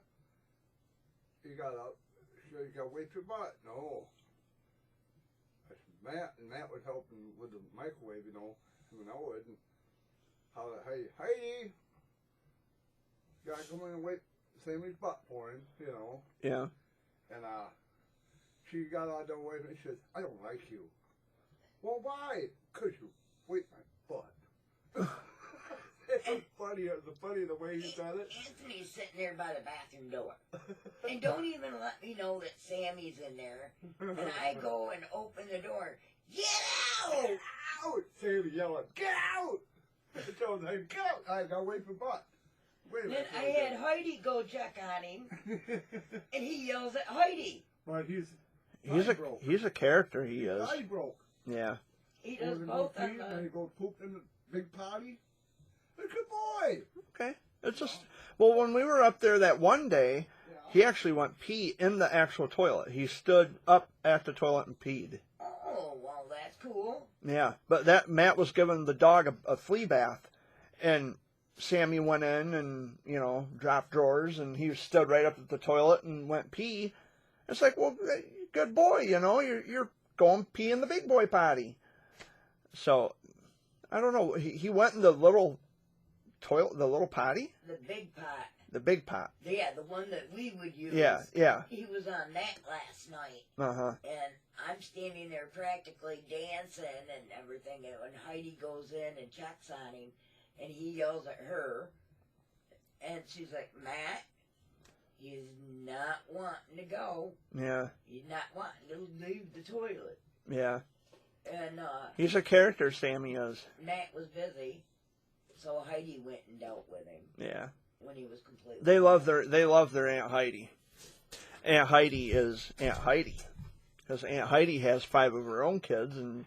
You got up. So you got to wait your butt. No. I said, Matt was helping with the microwave, you know, and I would. And hollered, hey, Heidi, you got to come in and wait Sammy's butt for him, you know. Yeah. And she got out there with me and says, I don't like you. Well, why? Because you wait my butt. It's funny the way he said it. Anthony's sitting there by the bathroom door. And don't even let me know that Sammy's in there. And I go and open the door. Get out! Get out! Sammy yelling, get out! I told him, get out! I got to wait for butt. Wait a Then minute. I had Heidi go check on him. And he yells at Heidi. But He's a character. He is. Eye broke. Yeah. He Or does they both go of pee, and them. they go poop in the big potty. He's a good boy. Okay. It's just, well, when we were up there that one day, he actually went pee in the actual toilet. He stood up at the toilet and peed. Oh, well, that's cool. Yeah, but that Matt was giving the dog a flea bath, and Sammy went in and, you know, dropped drawers, and he stood right up at the toilet and went pee. It's like, well, good boy, you know, you're going pee in the big boy potty. So, I don't know. He went in the little toilet, the little potty? The big pot. The big pot. Yeah, the one that we would use. Yeah, yeah. He was on that last night. Uh-huh. And I'm standing there practically dancing and everything. And when Heidi goes in and checks on him, and he yells at her, and she's like, Matt, he's not wanting to go. Yeah. He's not wanting to leave the toilet. Yeah. And He's a character, Sammy is. Matt was busy, so Heidi went and dealt with him Yeah. when he was completely. They love their Aunt Heidi. Aunt Heidi is Aunt Heidi, because Aunt Heidi has 5 of her own kids, and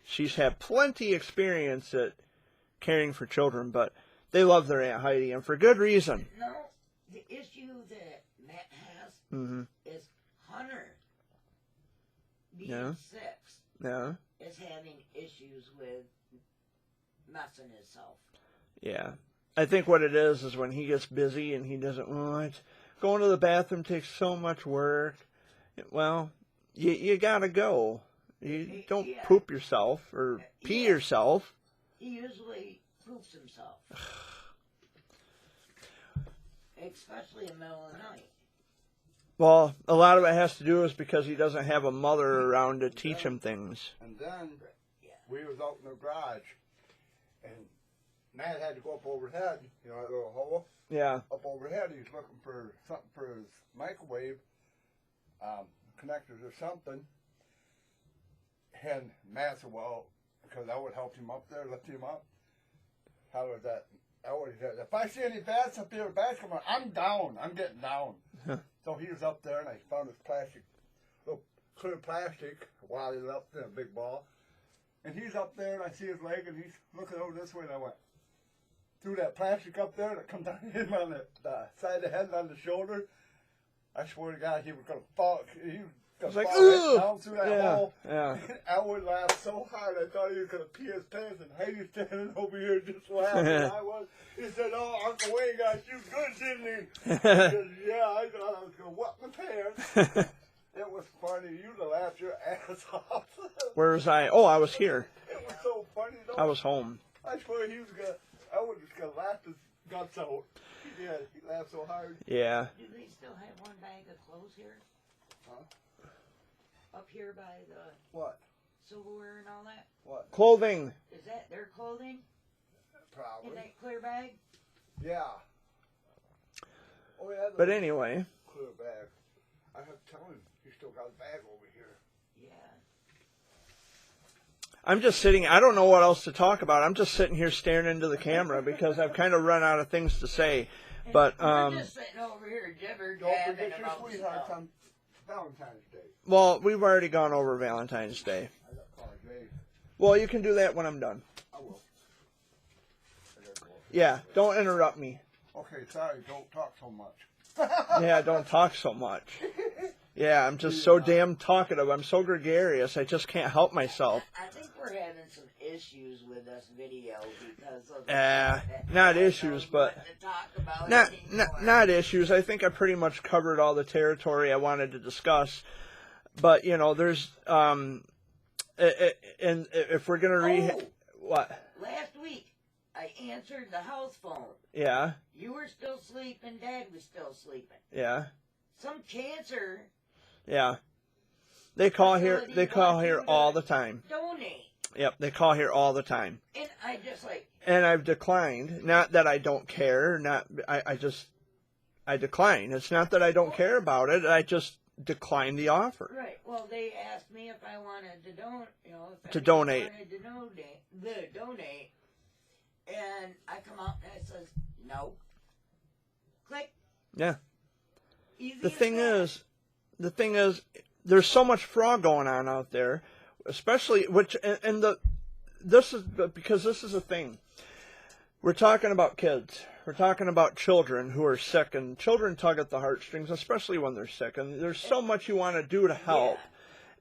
she's had plenty experience at caring for children. But they love their Aunt Heidi, and for good reason. No, the issue that Matt has Mm-hmm. is Hunter, being Yeah. 6, Yeah. is having issues with messing himself. Yeah. I think what it is when he gets busy and he doesn't want going to the bathroom takes so much work. Well, you gotta go. You don't Yeah. poop yourself or pee yourself. He usually poops himself, especially in the middle of the night. Well, a lot of it has to do is because he doesn't have a mother around to teach him things. And then Yeah. we was out in the garage, Matt had to go up overhead, you know, that little hole. Yeah. Up overhead, he's looking for something for his microwave connectors or something. And Matt said, well, because I would help him up there, lift him up. How was that? I always said, if I see any bats up here, bats come on, I'm down. I'm getting down. So he was up there, and I found this plastic, little clear plastic, while he was up there, a big ball. And he's up there, and I see his leg, and he's looking over this way, and I went, threw that plastic up there, and it come down him on the side of the head and on the shoulder. I swear to God, he was going to fall. He was going It's to like, fall ugh! down through that Yeah, hole. yeah. I would laugh so hard, I thought he was going to pee his pants, and Heidi's standing over here just laughing. I was. He said, oh, Uncle Wayne got you good, didn't he? I said, yeah, I thought I was going to whoop my pants. It was funny. You'd have laughed your ass off. Where was I? Oh, I was here. It was so funny, though. I was home. I swear he was going to, I was just going to laugh his guts out. He did. He laughed so hard. Yeah. Do they still have one bag of clothes here? Huh? Up here by the What? silverware and all that? What? Clothing. Is that their clothing in Probably. that clear bag? Yeah. Oh, yeah. But anyway. Clear bag. I have to tell him. He's still got a bag over here. Yeah. I'm just sitting, I don't know what else to talk about. I'm just sitting here staring into the camera because I've kind of run out of things to say. But, we're just sitting over here jibber Don't jabbing forget your about sweetheart stuff. on Valentine's Day. well, we've already gone over Valentine's Day. I got called Jay. Well, you can do that when I'm done. I will. I gotta go. Yeah, don't interrupt me. Okay, sorry. Don't talk so much. Yeah, don't talk so much. Yeah, I'm just so damn talkative. I'm so gregarious. I just can't help myself. I think we're having some issues with this video because of the fact that Not no one issues, knows but what to talk about not anymore. not issues. I think I pretty much covered all the territory I wanted to discuss. But you know, there's and if we're gonna what? Last week, I answered the house phone. Yeah, You were still sleeping. Dad was still sleeping. yeah, Some cancer yeah. They call here. facility They call wants here you to all the time. donate. Yep, they call here all the time. And I just like, And I've declined. Not that I don't care. I decline. It's not that I don't care about it. I just declined the offer. right. Well, they asked me if I wanted to donate. You know, if To I donate. wanted to donate. And I come out and it says no. Click. Yeah. Easy The as thing is, there's so much fraud going on out there, especially this is because this is a thing. We're talking about kids. We're talking about children who are sick, and children tug at the heartstrings, especially when they're sick. And there's so much you want to do to help,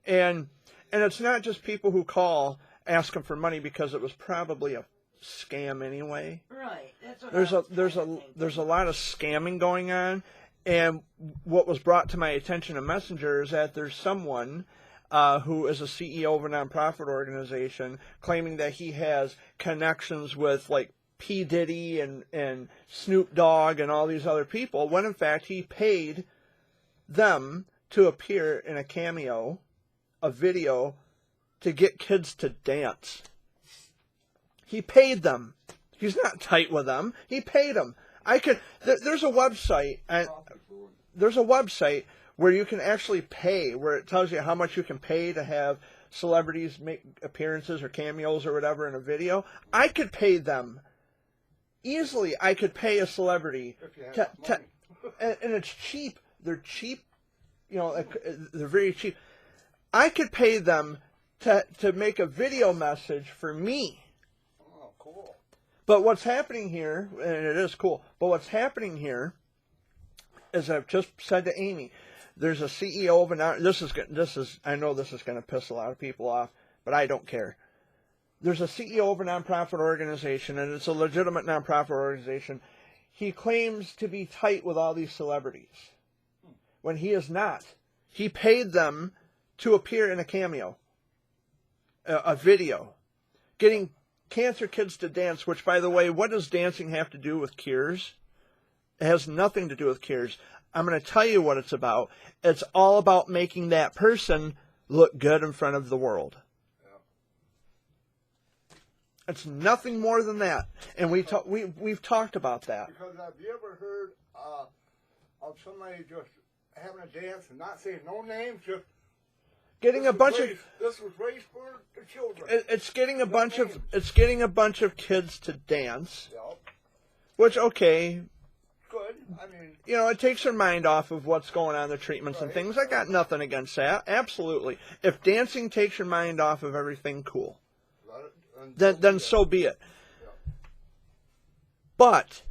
and it's not just people who call asking for money because it was probably a scam anyway. Right. That's what There's a lot of scamming going on, and what was brought to my attention in Messenger is that there's someone who is a CEO of a nonprofit organization claiming that he has connections with like P. Diddy and Snoop Dogg and all these other people, when in fact he paid them to appear in a cameo, a video, to get kids to dance. He paid them. He's not tight with them. He paid them. There's a website. There's a website where you can actually pay, where it tells you how much you can pay to have celebrities make appearances or cameos or whatever in a video. I could pay them easily. I could pay a celebrity and it's cheap. They're cheap. You know, they're very cheap. I could pay them to make a video message for me. Oh, cool. But what's happening here, and it is cool, but what's happening here, as I've just said to Amy, there's a CEO of I know this is going to piss a lot of people off, but I don't care. There's a CEO of a nonprofit organization, and it's a legitimate nonprofit organization. He claims to be tight with all these celebrities, when he is not. He paid them to appear in a cameo, a video, getting cancer kids to dance, which, by the way, what does dancing have to do with cures? It has nothing to do with cures. I'm going to tell you what it's about. It's all about making that person look good in front of the world. It's nothing more than that. And we've talked about that. Because have you ever heard of somebody just having a dance and not saying no names, just Getting a bunch of this was raised for the children. it's getting a No bunch of names. it's getting a bunch of kids to dance, Yep. which okay, Good. I mean, you know, it takes their mind off of what's going on, the treatments and Right. things. I got nothing against that. Absolutely. If dancing takes your mind off of everything, cool. let it, and Then so be it. Yeah. But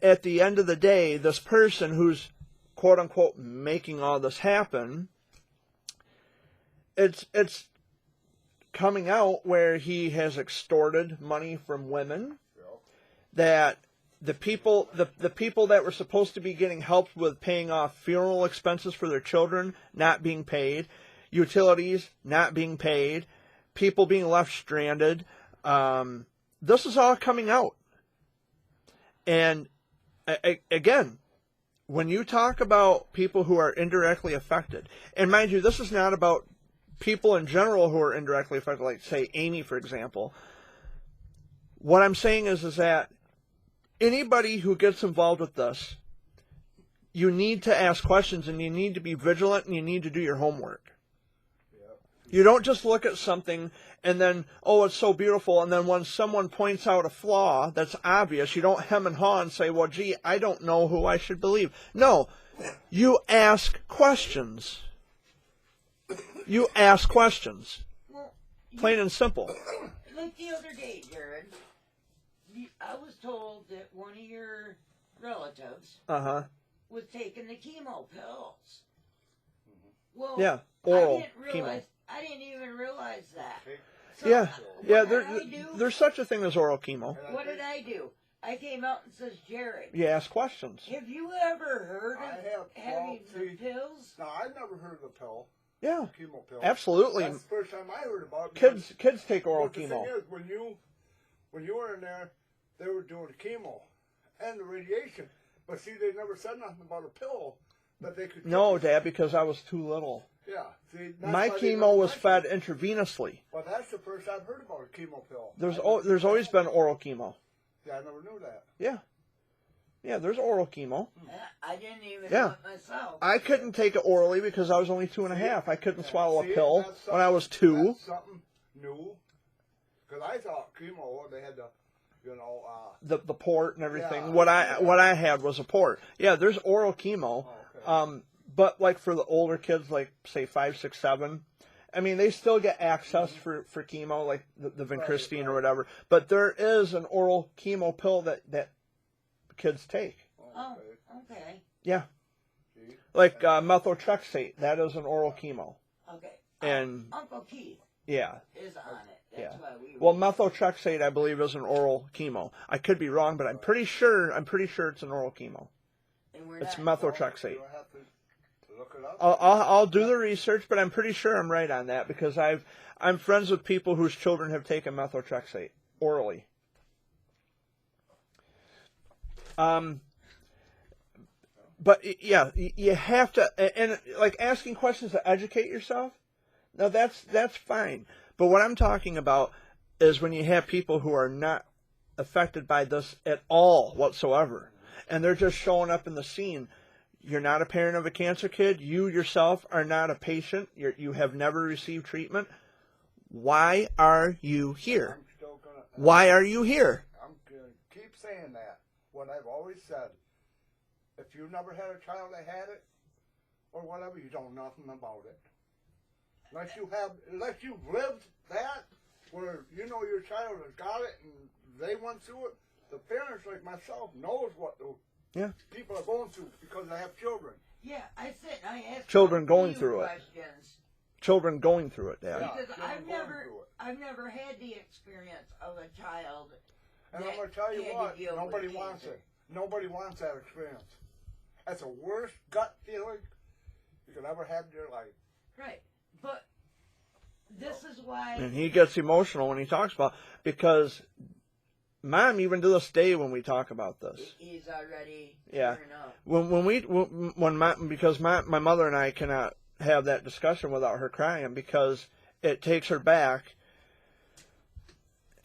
at the end of the day, this person who's quote unquote making all this happen, it's coming out where he has extorted money from women, Yep. that the people that were supposed to be getting help with paying off funeral expenses for their children not being paid, utilities not being paid, people being left stranded. This is all coming out. And again, when you talk about people who are indirectly affected, and mind you, this is not about people in general who are indirectly affected, like say Amy, for example. What I'm saying is that anybody who gets involved with this, you need to ask questions and you need to be vigilant and you need to do your homework. Yep. You don't just look at something and then, oh, it's so beautiful, and then when someone points out a flaw that's obvious, you don't hem and haw and say, well, gee, I don't know who I should believe. No, you ask questions. You ask questions. Well, Plain and simple. like the other day, Jared, I was told that one of your relatives Uh-huh. was taking the chemo pills. Well, Yeah, oral I didn't realize. chemo. I didn't even realize that. Take- So, Yeah, yeah, what did I do? there's such a thing as oral chemo. and I What think- did I do? I came out and says, Jared, You ask questions. have you ever heard I of have having well, the pills? Now I've never heard of the pill, Yeah, chemo pill. absolutely. That's the first time I heard about it. because- Kids take oral But the chemo. thing is, when you were in there, they were doing the chemo and the radiation. But see, they never said nothing about a pill that they could. No, take. Dad, because I was too little. Yeah. See, that's My why they chemo never was fed mentioned intravenously. it. But that's the first I've heard about a chemo pill. There's always been oral chemo. Yeah, I never knew that. Yeah, there's oral chemo. I didn't even Yeah. know it myself. I couldn't take it orally because I was only 2.5. I couldn't swallow a See, pill that's when I was 2. That's something new. Because I thought chemo, they had to, The port and everything. Yeah. What I had was a port. Yeah, there's oral chemo. okay. But like for the older kids, like say 5, 6, 7, I mean they still get access for chemo, like the vincristine or right. whatever. But there is an oral chemo pill that kids take. Oh, okay. okay. Yeah, See? like methotrexate. That is an oral chemo. Okay. And Uncle Keith yeah, is on it. That's Yeah. why we well, methotrexate I believe is an oral chemo. I could be wrong, but I'm pretty sure it's an oral chemo. and we're It's not, methotrexate. You have to look it up. I'll do the research, but I'm pretty sure I'm right on that because I'm friends with people whose children have taken methotrexate orally. But yeah, you have to, and like asking questions to educate yourself. Now that's fine. But what I'm talking about is when you have people who are not affected by this at all whatsoever, and they're just showing up in the scene. You're not a parent of a cancer kid. You yourself are not a patient. You have never received treatment. Why are you here? I'm still gonna. Why are you here? I'm gonna keep saying that. What I've always said. If you never had a child that had it, or whatever, you don't know nothing about it. Unless you've lived that, where you know your child has got it and they went through it. The parents like myself knows what the people are going through because they have children. Yeah, I said I asked Children a going few through it. questions Children going through it, Dad. Yeah. because children going through it. I've never had the experience of a child. And that I'm going to tell you had to what, deal nobody with wants cancer. it. Nobody wants that experience. That's the worst gut feeling you could ever have in your life. Right, but this is why. And he gets emotional when he talks about because Mom, even to this day when we talk about this. He's already Yeah. tearing up. Because my mother and I cannot have that discussion without her crying because it takes her back.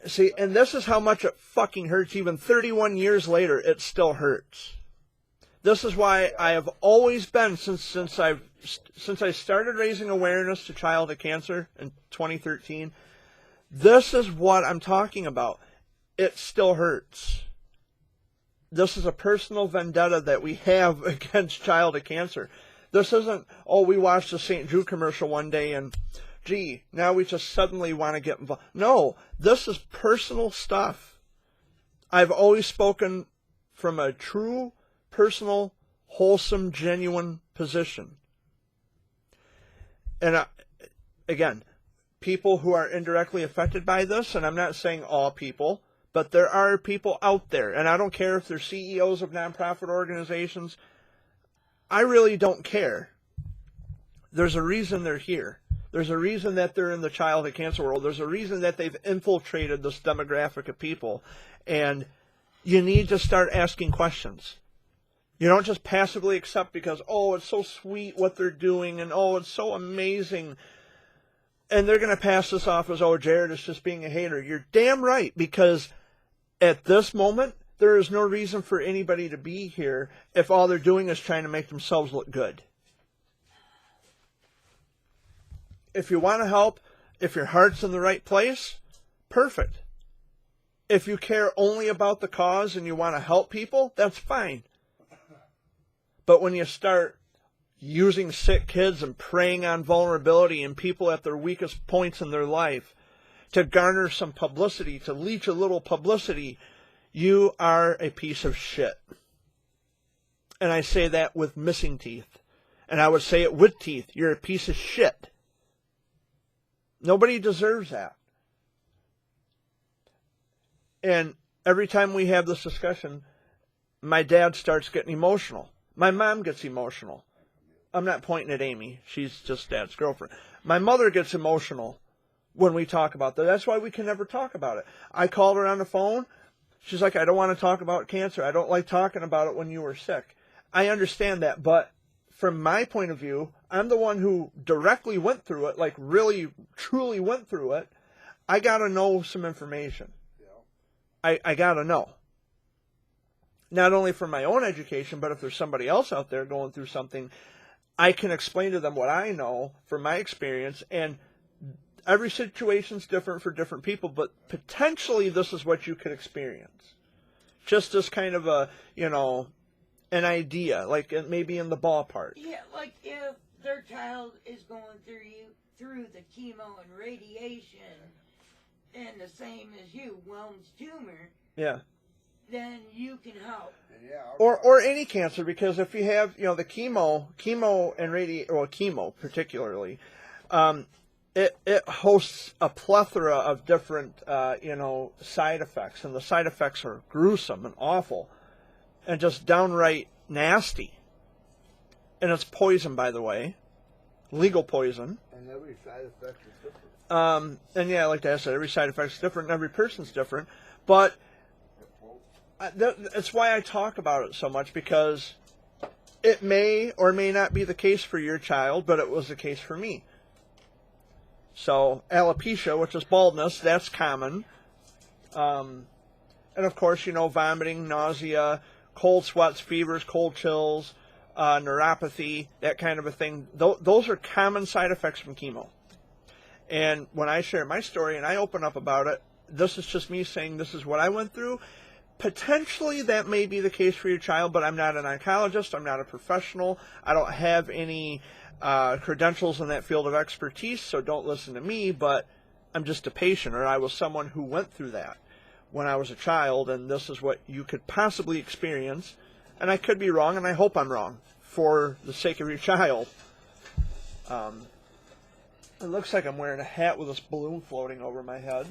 See, and this is how much it fucking hurts. Even 31 years later, it still hurts. This is why I have always been, since I started raising awareness to childhood cancer in 2013, this is what I'm talking about. It still hurts. This is a personal vendetta that we have against childhood cancer. This isn't, oh, we watched a St. Jude commercial one day and, gee, now we just suddenly want to get involved. No, this is personal stuff. I've always spoken from a true, personal, wholesome, genuine position. And again, people who are indirectly affected by this, and I'm not saying all people, but there are people out there, and I don't care if they're CEOs of nonprofit organizations. I really don't care. There's a reason they're here. There's a reason that they're in the childhood cancer world. There's a reason that they've infiltrated this demographic of people. And you need to start asking questions. You don't just passively accept because, oh, it's so sweet what they're doing, and oh, it's so amazing. And they're going to pass this off as, oh, Jared is just being a hater. You're damn right, because at this moment, there is no reason for anybody to be here if all they're doing is trying to make themselves look good. If you want to help, if your heart's in the right place, perfect. If you care only about the cause and you want to help people, that's fine. But when you start using sick kids and preying on vulnerability and people at their weakest points in their life to garner some publicity, to leech a little publicity, you are a piece of shit. And I say that with missing teeth. And I would say it with teeth. You're a piece of shit. Nobody deserves that. And every time we have this discussion, my dad starts getting emotional. My mom gets emotional. I'm not pointing at Amy. She's just Dad's girlfriend. My mother gets emotional when we talk about that. That's why we can never talk about it. I called her on the phone. She's like, I don't want to talk about cancer. I don't like talking about it when you were sick. I understand that, but from my point of view, I'm the one who directly went through it, like really, truly went through it. I got to know some information. I got to know. Not only for my own education, but if there's somebody else out there going through something, I can explain to them what I know from my experience. And every situation's different for different people, but potentially this is what you could experience. Just as kind of a, an idea, like maybe in the ballpark. Yeah, like if their child is going through the chemo and radiation and the same as you, Wilms tumor. Yeah. Then you can help. Yeah. Or any cancer, because if you have, the chemo and chemo particularly, it hosts a plethora of different, side effects, and the side effects are gruesome and awful, and just downright nasty. And it's poison, by the way, legal poison. And every side effect is different. And yeah, like I said, every side effect is different, and every person's different, but that's why I talk about it so much, because it may or may not be the case for your child, but it was the case for me. So alopecia, which is baldness, that's common. And of course, vomiting, nausea, cold sweats, fevers, cold chills, neuropathy, that kind of a thing. Those are common side effects from chemo. And when I share my story and I open up about it, this is just me saying this is what I went through. Potentially that may be the case for your child, but I'm not an oncologist. I'm not a professional. I don't have any credentials in that field of expertise, so don't listen to me, but I'm just a patient, or I was someone who went through that when I was a child, and this is what you could possibly experience. And I could be wrong, and I hope I'm wrong for the sake of your child. It looks like I'm wearing a hat with this balloon floating over my head.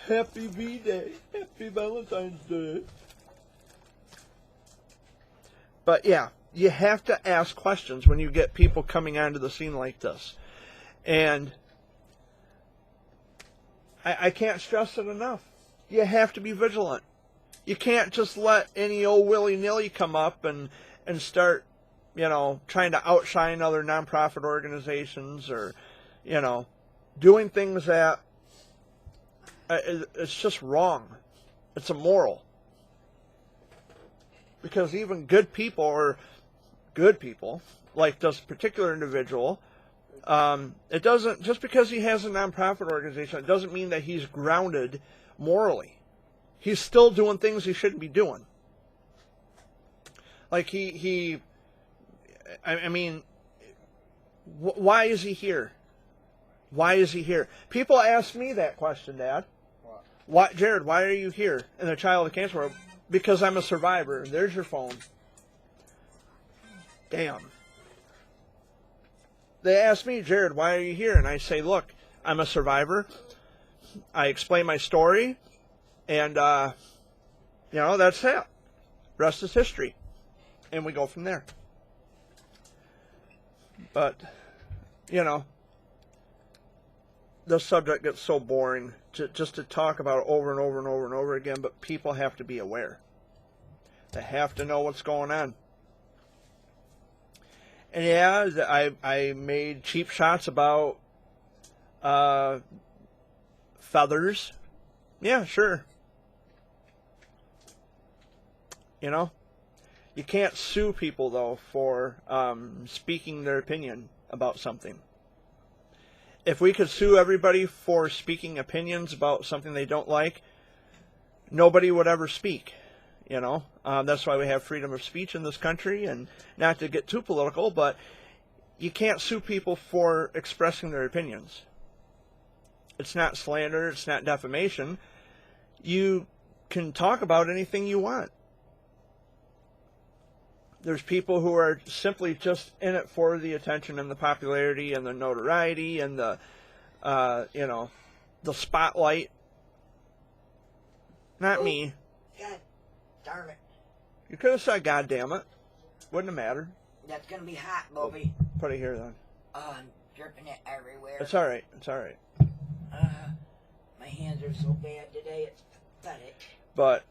Happy V-Day. Happy Valentine's Day. But yeah, you have to ask questions when you get people coming onto the scene like this. And I can't stress it enough. You have to be vigilant. You can't just let any old willy-nilly come up and start, trying to outshine other nonprofit organizations, or, doing things that It's just wrong. It's immoral. Because even good people, like this particular individual, it doesn't, just because he has a nonprofit organization, it doesn't mean that he's grounded morally. He's still doing things he shouldn't be doing. Like I mean, why is he here? Why is he here? People ask me that question, Dad. Why, Jared, why are you here in the Child of Cancer world? Because I'm a survivor. There's your phone. Damn. They ask me, Jared, why are you here? And I say, look, I'm a survivor. I explain my story. And, that's it. Rest is history. And we go from there. But, this subject gets so boring just to talk about it over and over and over and over again, but people have to be aware. They have to know what's going on. And yeah, I made cheap shots about feathers. Yeah, sure. You can't sue people, though, for speaking their opinion about something. If we could sue everybody for speaking opinions about something they don't like, nobody would ever speak. That's why we have freedom of speech in this country, and not to get too political, but you can't sue people for expressing their opinions. It's not slander, it's not defamation. You can talk about anything you want. There's people who are simply just in it for the attention and the popularity and the notoriety and the spotlight. Not me. God darn it. You could have said, God damn it. Wouldn't have mattered. That's going to be hot, Bobby. Put it here then. Oh, I'm dripping it everywhere. It's alright. It's alright. My hands are so bad today, it's pathetic. But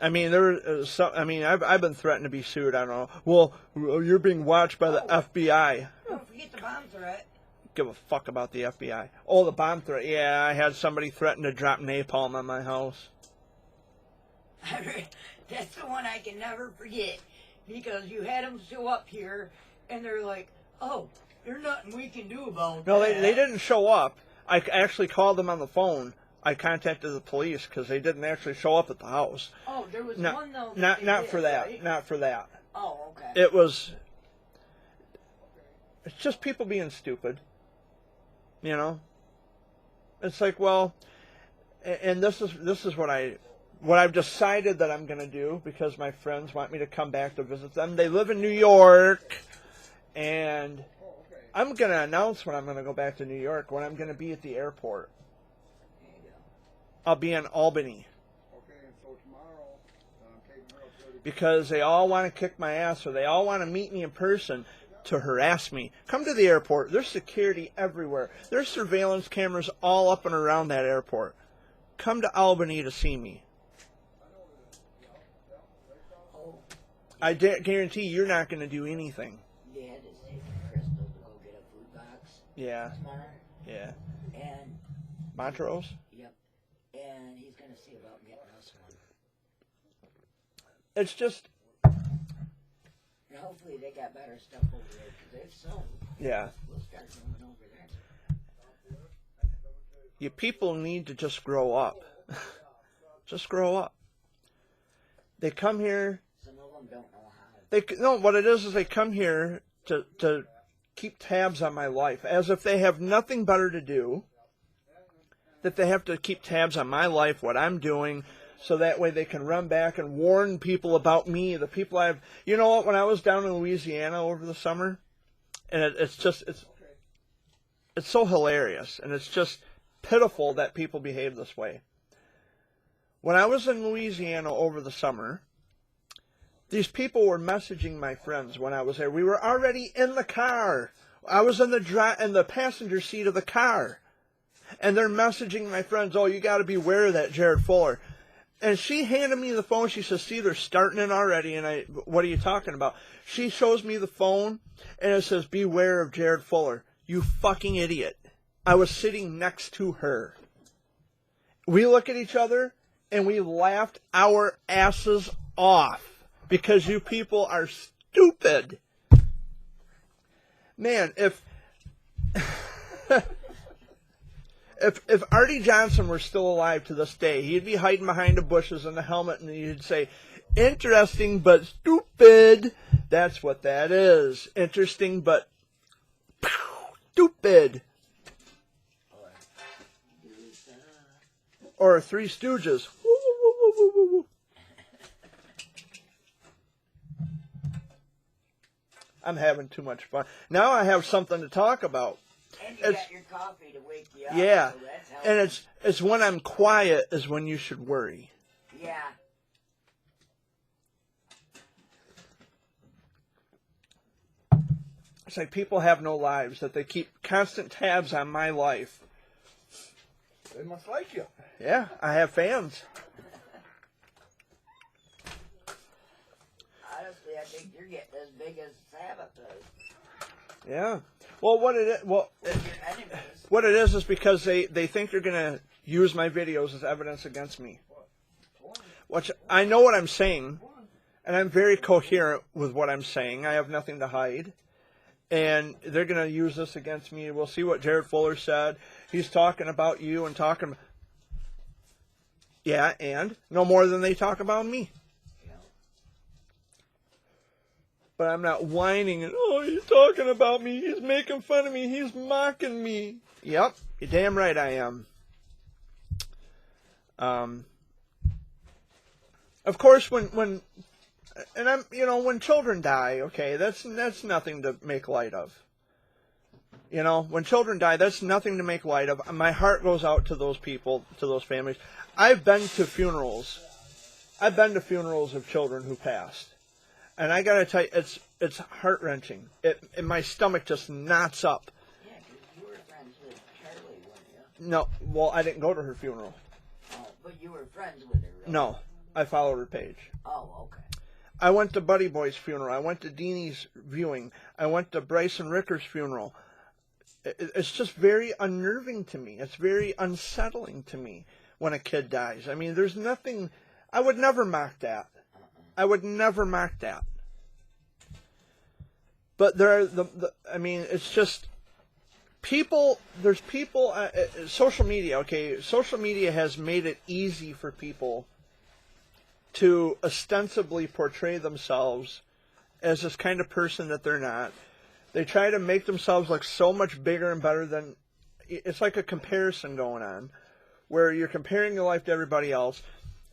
I mean, I've been threatened to be sued. I don't know. Well, you're being watched by the FBI. Don't forget the bomb threat. Give a fuck about the FBI. Oh, the bomb threat. Yeah, I had somebody threaten to drop napalm on my house. That's the one I can never forget. Because you had them show up here, and they're like, oh, there's nothing we can do about No, that. they didn't show up. I actually called them on the phone. I contacted the police because they didn't actually show up at the house. Oh, there was No, one, though. not for that. Right? Not for that. Oh, okay. It's just people being stupid. It's like, well, and this is what I've decided that I'm going to do because my friends want me to come back to visit them. They live in New York, and I'm going to announce when I'm going to go back to New York, when I'm going to be at the airport. I'll be in Albany. Okay, and so tomorrow, I'm taking her up there to... Because they all want to kick my ass, or they all want to meet me in person to harass me. Come to the airport. There's security everywhere. There's surveillance cameras all up and around that airport. Come to Albany to see me. I guarantee you're not going to do anything. Dad is taking Crystal to go get a food box. Yeah. Tomorrow. Yeah. And... Montrose? Yep. And he's going to see about getting us one. It's just... And hopefully they got better stuff over there, because if so, yeah. we'll start going over there. You people need to just grow up. Just grow up. They come here... Some of them don't know how. No, what it is they come here to keep tabs on my life, as if they have nothing better to do, that they have to keep tabs on my life, what I'm doing, so that way they can run back and warn people about me, the people I've... You know what, when I was down in Louisiana over the summer, and it's so hilarious, and it's just pitiful that people behave this way. When I was in Louisiana over the summer, these people were messaging my friends when I was there. We were already in the car. I was in the passenger seat of the car. And they're messaging my friends, oh, you got to beware of that Jared Fuller. And she handed me the phone. She says, see, they're starting it already. And what are you talking about? She shows me the phone, and it says, beware of Jared Fuller. You fucking idiot. I was sitting next to her. We look at each other and we laughed our asses off because you people are stupid. Man, if Artie Johnson were still alive to this day, he'd be hiding behind the bushes in the helmet and he'd say, interesting but stupid. That's what that is. Interesting but stupid. Or Three Stooges. Woo, woo, woo, woo, woo, woo. I'm having too much fun. Now I have something to talk about. And you got your coffee to wake you up. Yeah. So that's And it's when I'm quiet is when you should worry. Yeah. It's like people have no lives, that they keep constant tabs on my life. They must like you. Yeah, I have fans. Honestly, I think you're getting as big as Sabbath is. Yeah. Well, what it is because they think they're going to use my videos as evidence against me. Which I know what I'm saying, and I'm very coherent with what I'm saying. I have nothing to hide. And they're going to use this against me. We'll see what Jared Fuller said. He's talking about you and talking... Yeah, and no more than they talk about me. But I'm not whining and, oh, he's talking about me. He's making fun of me. He's mocking me. Yep, you're damn right I am. Of course, when children die, okay, that's nothing to make light of. You know, when children die, that's nothing to make light of. My heart goes out to those people, to those families. I've been to funerals. I've been to funerals of children who passed. And I gotta tell you, it's heart-wrenching. And my stomach just knots up. Yeah, because you were friends with Charlie, weren't you? No, well, I didn't go to her funeral. Oh, but you were friends with her, right? No, I followed her page. Oh, okay. I went to Buddy Boy's funeral. I went to Deanie's viewing. I went to Bryson Ricker's funeral. It's just very unnerving to me. It's very unsettling to me when a kid dies. I mean, there's nothing... I would never mock that. I would never mock that. But there are I mean, it's just... There's people... social media, okay? Social media has made it easy for people to ostensibly portray themselves as this kind of person that they're not. They try to make themselves look so much bigger and better than... It's like a comparison going on, where you're comparing your life to everybody else,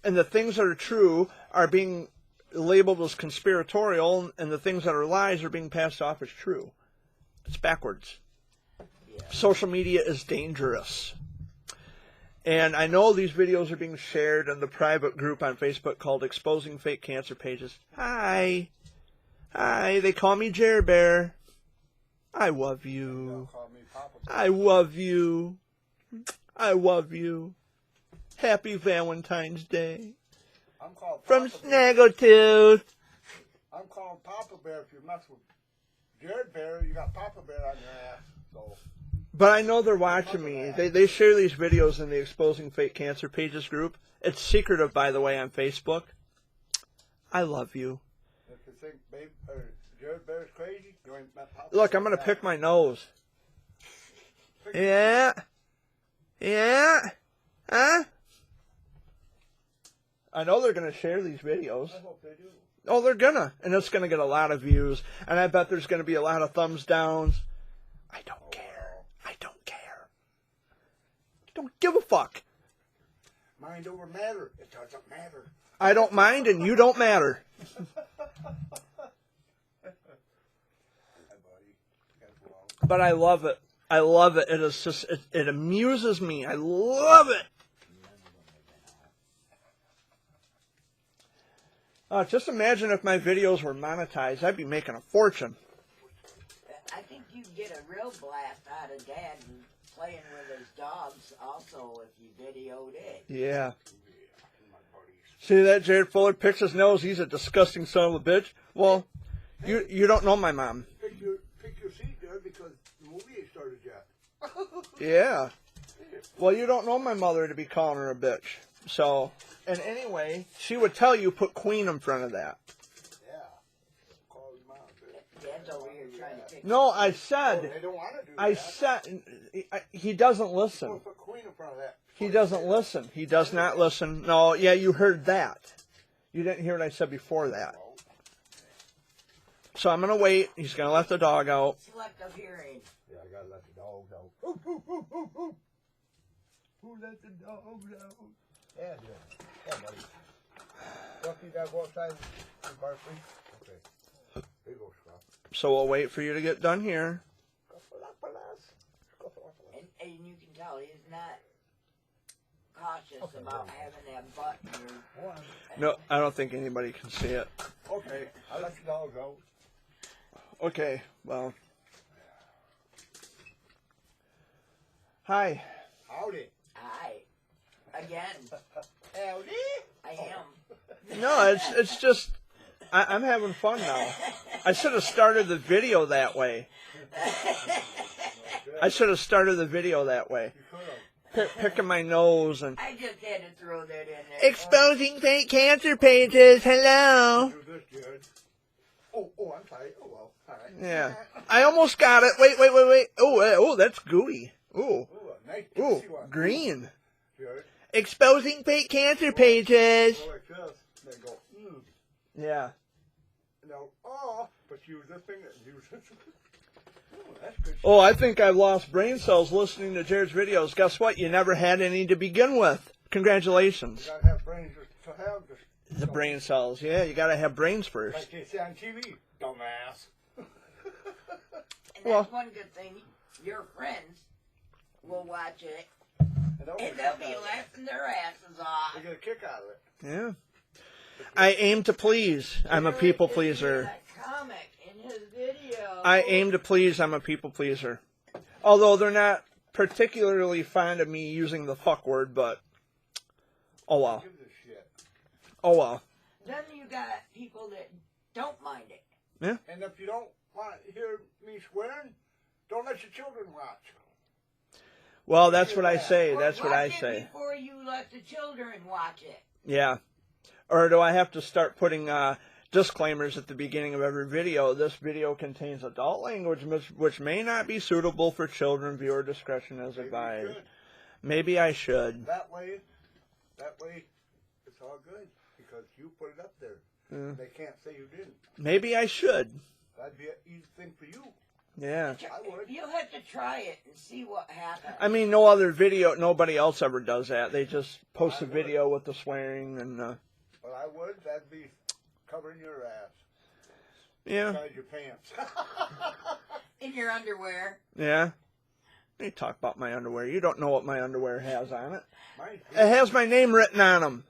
and the things that are true are being labeled as conspiratorial, and the things that are lies are being passed off as true. It's backwards. Yeah. Social media is dangerous. And I know these videos are being shared in the private group on Facebook called Exposing Fake Cancer Pages. Hi. Hi, they call me Jer Bear. I love you. I love you. I love you. Happy Valentine's Day. I'm called From Papa Bear. Snaggletooth. I'm called Papa Bear. If you mess with Jared Bear, you got Papa Bear on your ass. So. But I know they're watching me. They share these videos in the Exposing Fake Cancer Pages group. It's secretive, by the way, on Facebook. I love you. If you think Jared Bear's crazy, you ain't met Papa Look, Bear I'm going to yet. pick my nose. Yeah? Yeah? Huh? I know they're going to share these videos. I hope they do. Oh, they're gonna. And it's going to get a lot of views. And I bet there's going to be a lot of thumbs downs. I don't care. I don't care. Don't give a fuck. Mind over matter. It doesn't matter. I don't mind and you don't matter. Hi, buddy. Gotta go out. But I love it. I love it. It is just, it amuses me. I love it. Just imagine if my videos were monetized. I'd be making a fortune. I think you'd get a real blast out of Dad and playing with his dogs also if you videoed it. Yeah. My buddies. See that Jared Fuller picks his nose? He's a disgusting son of a bitch. Well, you don't know my mom. Pick your seat there because the movie ain't started yet. Yeah. Well, you don't know my mother to be calling her a bitch. So, and anyway, she would tell you put Queen in front of that. Yeah. Call him out, bitch. Dad's over here trying to pick. No, I Oh, said, they don't want to do I that. said, he doesn't listen. We'll put Queen in front of that. He doesn't listen. He does not listen. No, yeah, you heard that. You didn't hear what I said before that. So I'm going to wait. He's going to let the dog out. Selective hearing. Yeah, I gotta let the dog out. Who let the dog out? Yeah, yeah. Yeah, buddy. What, you gotta go outside and bark, please? Okay. Here you go, Scott. So we'll wait for you to get done here. And you can tell he's not cautious about having that button or No, I don't think anybody can see it. Okay, I'll let the dog out. Okay, well. Hi. Howdy. I again. Howdy. I am. No, it's just, I'm having fun now. I should have started the video that way. I should have started the video that way. You could have. Picking my nose and I just had to throw that in there. exposing fake cancer pages. Hello. Do this, Jared. Oh, I'm sorry. Oh, well. All right. Yeah, I almost got it. Wait. Oh, that's gooey. Ooh, Oh, nice. ooh, See what? green. Jared. Exposing fake cancer pages. Go like this. Then go, Yeah. No, but use this thing and use this. Oh, that's good. Oh, I think I've lost brain cells listening to Jared's videos. Guess what? You never had any to begin with. Congratulations. You gotta have brains to have this. The brain cells. Yeah, you gotta have brains first. Like they say on TV, dumbass. And Well- that's one good thing. Your friends will watch it And and they'll be laughing their asses off. They get a kick out of it. Yeah. I aim to please. I'm a people pleaser. That comic in his video. I aim to please. I'm a people pleaser. Although they're not particularly fond of me using the fuck word, but oh well. Give this shit. Oh well. Then you got people that don't mind it. And if you don't want to hear me swearing, don't let your children watch. Well, that's what I say. Or That's what I watch it say. before you let the children watch it. Yeah. Or do I have to start putting disclaimers at the beginning of every video? This video contains adult language which may not be suitable for children. Viewer discretion is Maybe you advised. should. Maybe I should. That way, it's all good because you put it up there. Yeah. They can't say you didn't. Maybe I should. That'd be an easy thing for you. Yeah. I would. You'll have to try it and see what happens. I mean, no other video, nobody else ever does that. They just post I a would. video with the swearing and, But I would. That'd be covering your ass. yeah, Inside your pants. In your underwear. yeah. You talk about my underwear. You don't know what my underwear has on it. Mine's It has my name written on them.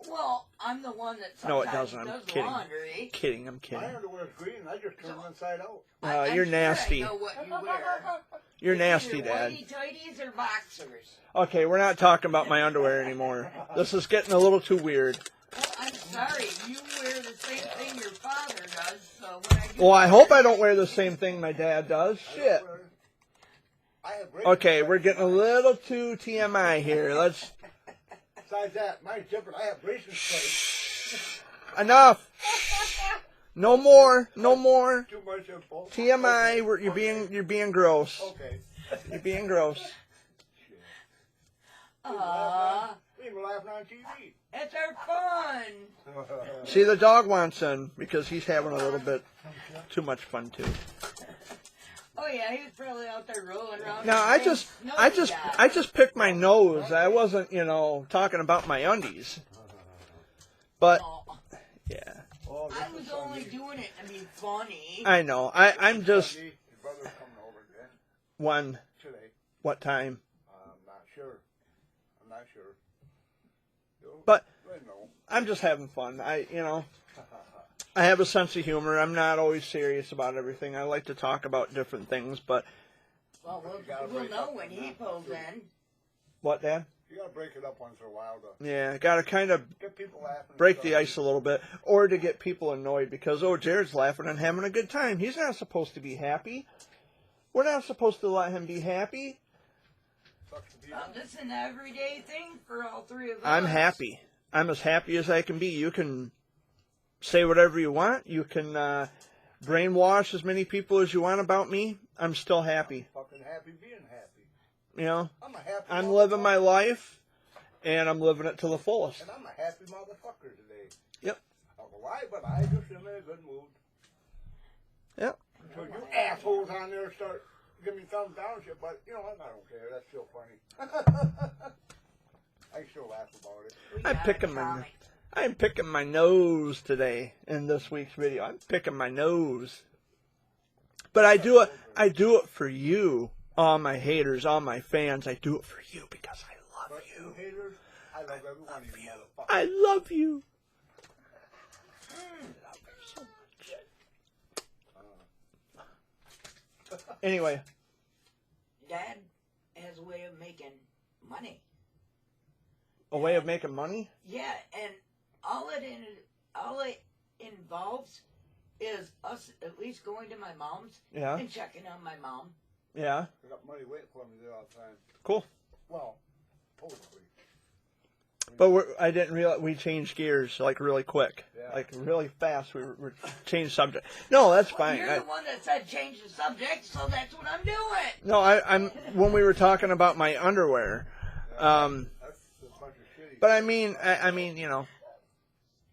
Well, I'm the one that No, it sometimes doesn't. I'm does kidding. laundry. Kidding, I'm kidding. My underwear's green. I just turn them inside out. I'm You're sure nasty. I know what you wear. You're nasty, Either Dad. whitey tighties or boxers. Okay, we're not talking about my underwear anymore. This is getting a little too weird. Well, I'm sorry. You wear the same thing your father does, so when I get Well, I hope I don't wear the same thing my dad does. Shit. I have braces. Okay, we're getting a little too TMI here. Let's... Besides that, mine's different. I have braces placed. Enough. No more. No more. Too much info. TMI. Okay. You're being gross. Okay. You're being gross. We were laughing on TV. it's our fun. See, the dog wants in because he's having a little bit too much fun too. Oh yeah, he was probably out there rolling around. Now I just picked my nose. I wasn't, talking about my undies. But yeah, Oh, this I is was Sunday. only doing it to be funny. I know. I'm just Sunday, your brother's coming over again one. today. What time? I'm not sure. But- I know. I'm just having fun. I have a sense of humor. I'm not always serious about everything. I like to talk about different things. But Well, You gotta we'll break know up when the he knot, pulls too. in. what, Dad? You gotta break it up once in a while to Yeah, got to kind of get people laughing. break the ice a little bit, or to get people annoyed because, Jared's laughing and having a good time. He's not supposed to be happy. We're not supposed to let him be happy. sucks to be Well, on. this is an everyday thing for all three of us. I'm happy. I'm as happy as I can be. You can say whatever you want. You can brainwash as many people as you want about me. I'm still happy. Fucking happy being happy. You know, I'm a happy I'm living my motherfucker. life, and I'm living it to the fullest. And I'm a happy motherfucker today. Yep. I don't know why, but I just am in a good mood. Yep. So you assholes on there start giving me thumbs down and shit, but you know what? I don't care. That's still funny. I can still laugh about it. We I'm got a picking my comic. I'm picking my nose today in this week's video. I'm picking my nose. But I do it for you, all my haters, all my fans. I do it for you because I love But you. you haters, I love every one of you motherfuckers. I love you. Anyway, Dad has a way of making money. a way of making money? Yeah, and all it involves is us at least going to my mom's Yeah. and checking on my mom. Yeah. I got money waiting for me there all the time. Cool. Well, hopefully. But I didn't realize we changed gears like really quick, Yeah. like really fast. We changed subject. No, that's fine. You're the one that said change the subject, so that's what I'm doing. No, I'm when we were talking about my underwear. That's a bunch of shitty. But I mean, you know,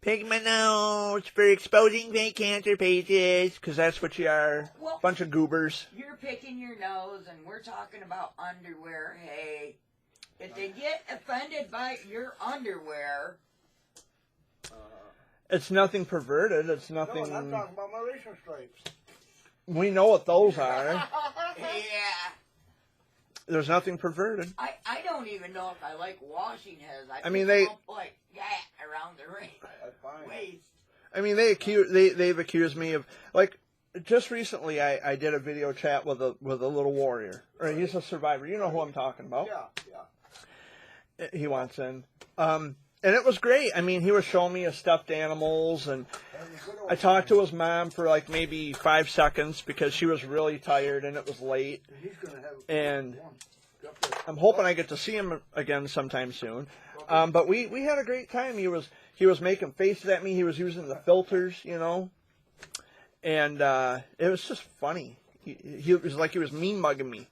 pick my nose for exposing fake cancer pages, because that's what you are. Well, Bunch of goobers. you're picking your nose, and we're talking about underwear. Hey, if they get offended by your underwear, It's nothing perverted. It's No, nothing. I'm talking about my racing stripes. We know what those are. yeah. There's nothing perverted. I don't even know if I like washing his. I mean, pick they- them up like that around the That's fine. waist. I mean, they've accused me of, like, just recently I did a video chat with a little warrior. Right, he's a survivor. You know who I'm talking about. Yeah. He wants in. And it was great. I mean, he was showing me his stuffed animals, and I talked to his mom for like maybe 5 seconds because she was really tired and it was late. He's gonna have And one. Up there. I'm hoping I get to see him again sometime soon. But we had a great time. He was making faces at me. He was using the filters, you know, and it was just funny. He was like he was mean mugging me.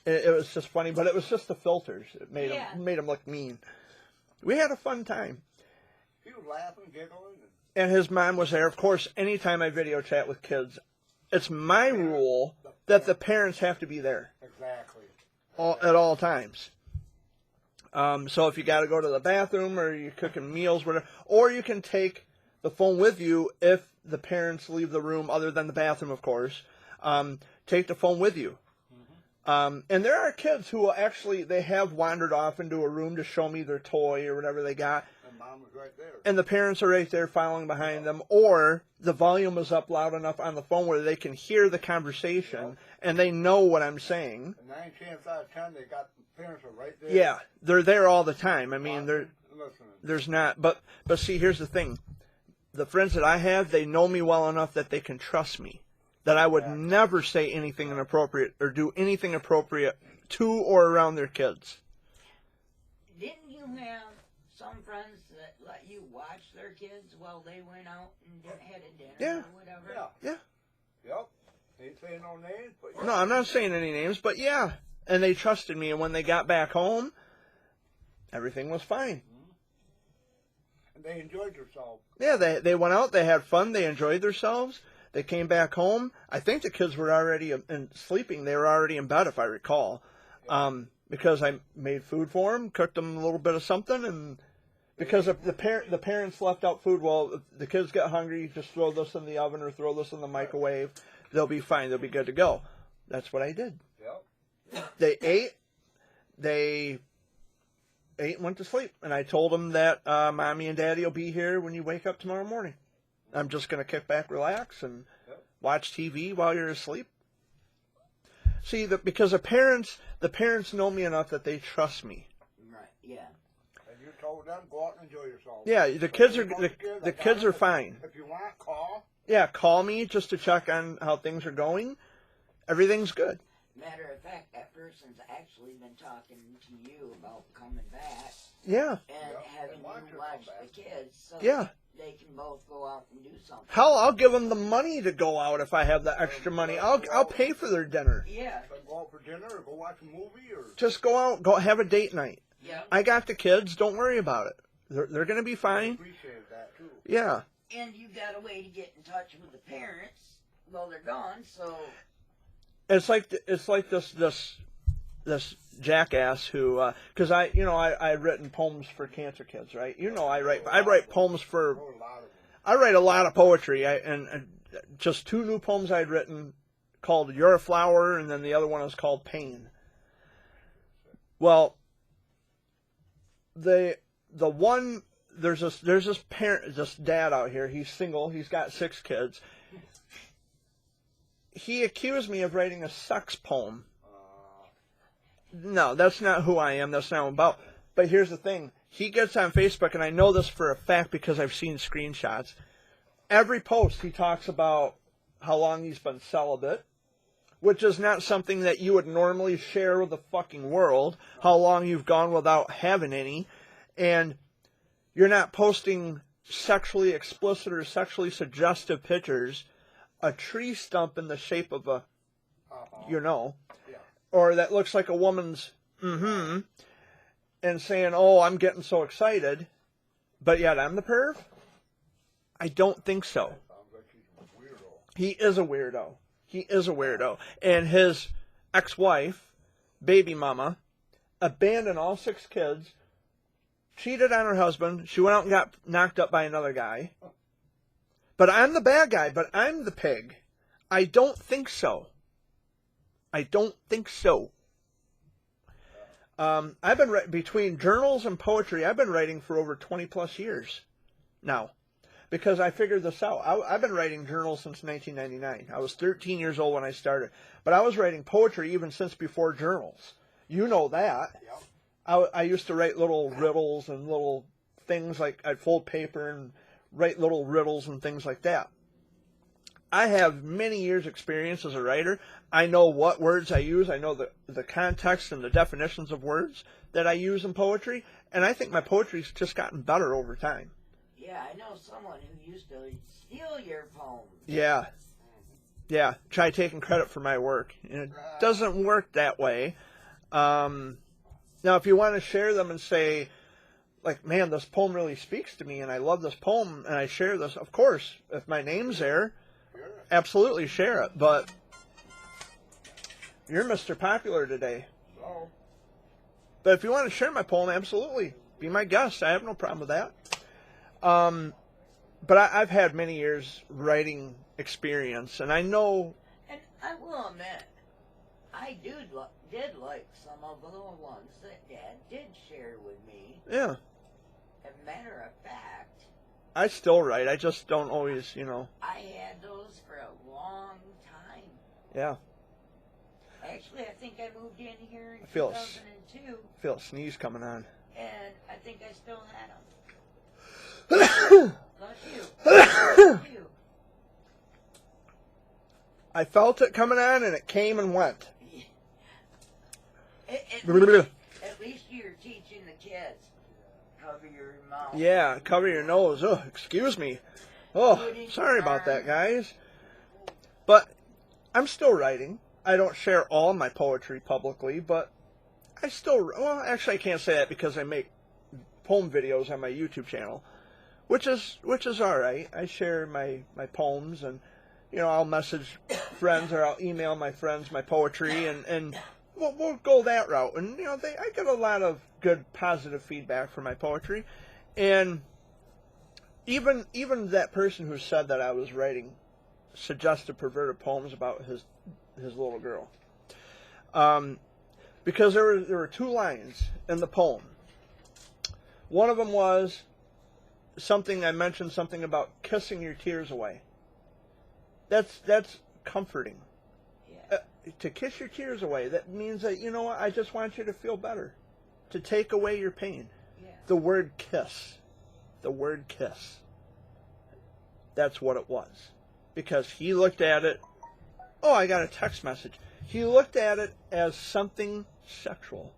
It was just funny, but it was just the filters. It made him look mean. We had a fun time. He was laughing, giggling, And his mom was there. Of course, anytime I video chat with kids, it's my rule that the parents have to be there exactly. at all times. So if you got to go to the bathroom or you're cooking meals, whatever, or you can take the phone with you if the parents leave the room, other than the bathroom, of course. Take the phone with you. And there are kids who will actually, they have wandered off into a room to show me their toy or whatever they got. And mom was right there. And the parents are right there following behind them, or the volume is up loud enough on the phone where they can hear the conversation and they know what I'm saying. And 9 chances out of 10, they got parents are right there. Yeah, they're there all the time. I mean, Listening. there's not, but see, here's the thing. The friends that I have, they know me well enough that they can trust me. That I would never say anything inappropriate or do anything appropriate to or around their kids. Didn't you have some friends that let you watch their kids while they went out and had a dinner Yeah. or whatever? Yeah. Yeah. Yep. Ain't saying no names, but yeah. No, I'm not saying any names, but yeah. And they trusted me, and when they got back home, everything was fine. And they enjoyed themselves. Yeah, they went out, they had fun, they enjoyed themselves. They came back home. I think the kids were already sleeping. They were already in bed, if I recall, because I made food for them, cooked them a little bit of something, and because if the parents left out food, well, if the kids get hungry, just throw this in the oven or throw this in the microwave. They'll be fine. They'll be good to go. That's what I did. Yep. They ate and went to sleep, and I told them that Mommy and Daddy will be here when you wake up tomorrow morning. I'm just going to kick back, relax, and watch TV while you're asleep. See, because the parents know me enough that they trust me. Right. Yeah. And you told them, go out and enjoy yourself. Yeah, the kids are fine. If you want, call. Yeah, call me just to check on how things are going. Everything's good. Matter of fact, that person's actually been talking to you about coming back Yeah. and having and watch you her watch come the kids so Yeah. they can both go out and do something. Hell, I'll give them the money to go out if I have the extra money. I'll pay for their dinner. Yeah. Go out for dinner or go watch a movie or. Just go out, go have a date night. Yeah. I got the kids. Don't worry about it. They're going to be I fine. appreciate that too. Yeah. And you got a way to get in touch with the parents while they're gone, so It's like this jackass who, because I written poems for cancer kids, right? I write poems for. Know a lot of them. I write a lot of poetry. And just 2 new poems I'd written called "You're a Flower," and then the other one is called "Pain." Well, the one there's this dad out here. He's single. He's got 6 kids. He accused me of writing a sex poem. No, that's not who I am. That's not what I'm about. But here's the thing. He gets on Facebook, and I know this for a fact because I've seen screenshots. Every post he talks about how long he's been celibate, which is not something that you would normally share with the fucking world, how long you've gone without having any, and you're not posting sexually explicit or sexually suggestive pictures, a tree stump in the shape of a, Yeah. or that looks like a woman's and saying, oh, I'm getting so excited, but yet I'm the perv? I don't think so. Sounds like he's a weirdo. He is a weirdo. He is a weirdo. And his ex-wife, baby mama, abandoned all 6 kids, cheated on her husband. She went out and got knocked up by another guy. But I'm the bad guy, but I'm the pig. I don't think so. I don't think so. I've been between journals and poetry, I've been writing for over 20 plus years now. Because I figured this out. I've been writing journals since 1999. I was 13 years old when I started. But I was writing poetry even since before journals. You know that. Yep. I used to write little riddles and little things like I'd fold paper and write little riddles and things like that. I have many years experience as a writer. I know what words I use. I know the context and the definitions of words that I use in poetry. And I think my poetry's just gotten better over time. yeah, I know someone who used to steal your poems. Yeah. Yeah. Try taking credit for my work. And it doesn't work that way. Now, if you want to share them and say, like, man, this poem really speaks to me and I love this poem and I share this, of course, if my name's there, absolutely share it. But you're Mr. Popular today. So, But if you want to share my poem, absolutely. Be my guest. I have no problem with that. But I've had many years writing experience, and I know... And I will admit, I did like some of the ones that Dad did share with me. Yeah, As a matter of fact, I still write. I just don't always, I had those for a long time. Yeah. Actually, I think I moved in here in I feel 2002, feel a sneeze coming on. and I think I still had them. Bless you. Bless you. I felt it coming on, and it came and went. At least you're teaching the kids. Cover your mouth. Yeah, cover your nose. Oh, excuse me. Oh, sorry about that, guys. But I'm still writing. I don't share all my poetry publicly, but I still... Well, actually, I can't say that because I make poem videos on my YouTube channel, which is all right. I share my poems, and I'll message friends or I'll email my friends my poetry, and we'll go that route. And I get a lot of good positive feedback for my poetry, and even that person who said that I was writing suggestive perverted poems about his little girl, because there were 2 lines in the poem. One of them was I mentioned something about kissing your tears away. That's comforting. Yeah. To kiss your tears away, that means that, I just want you to feel better. To take away your pain. Yeah. The word kiss. The word kiss. That's what it was. Because he looked at it, oh, I got a text message. He looked at it as something sexual.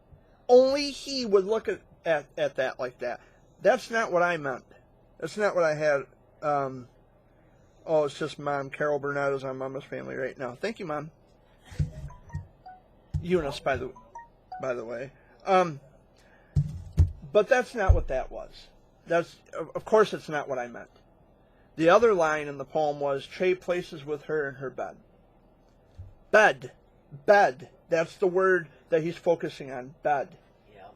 Only he would look at that like that. That's not what I meant. That's not what I had. It's just Mom. Carol Burnett is on Mama's Family right now. Thank you, Mom. Eunice, by the way. But that's not what that was. Of course, it's not what I meant. The other line in the poem was, trade places with her in her bed. Bed. Bed. That's the word that he's focusing on. Bed. Yeah.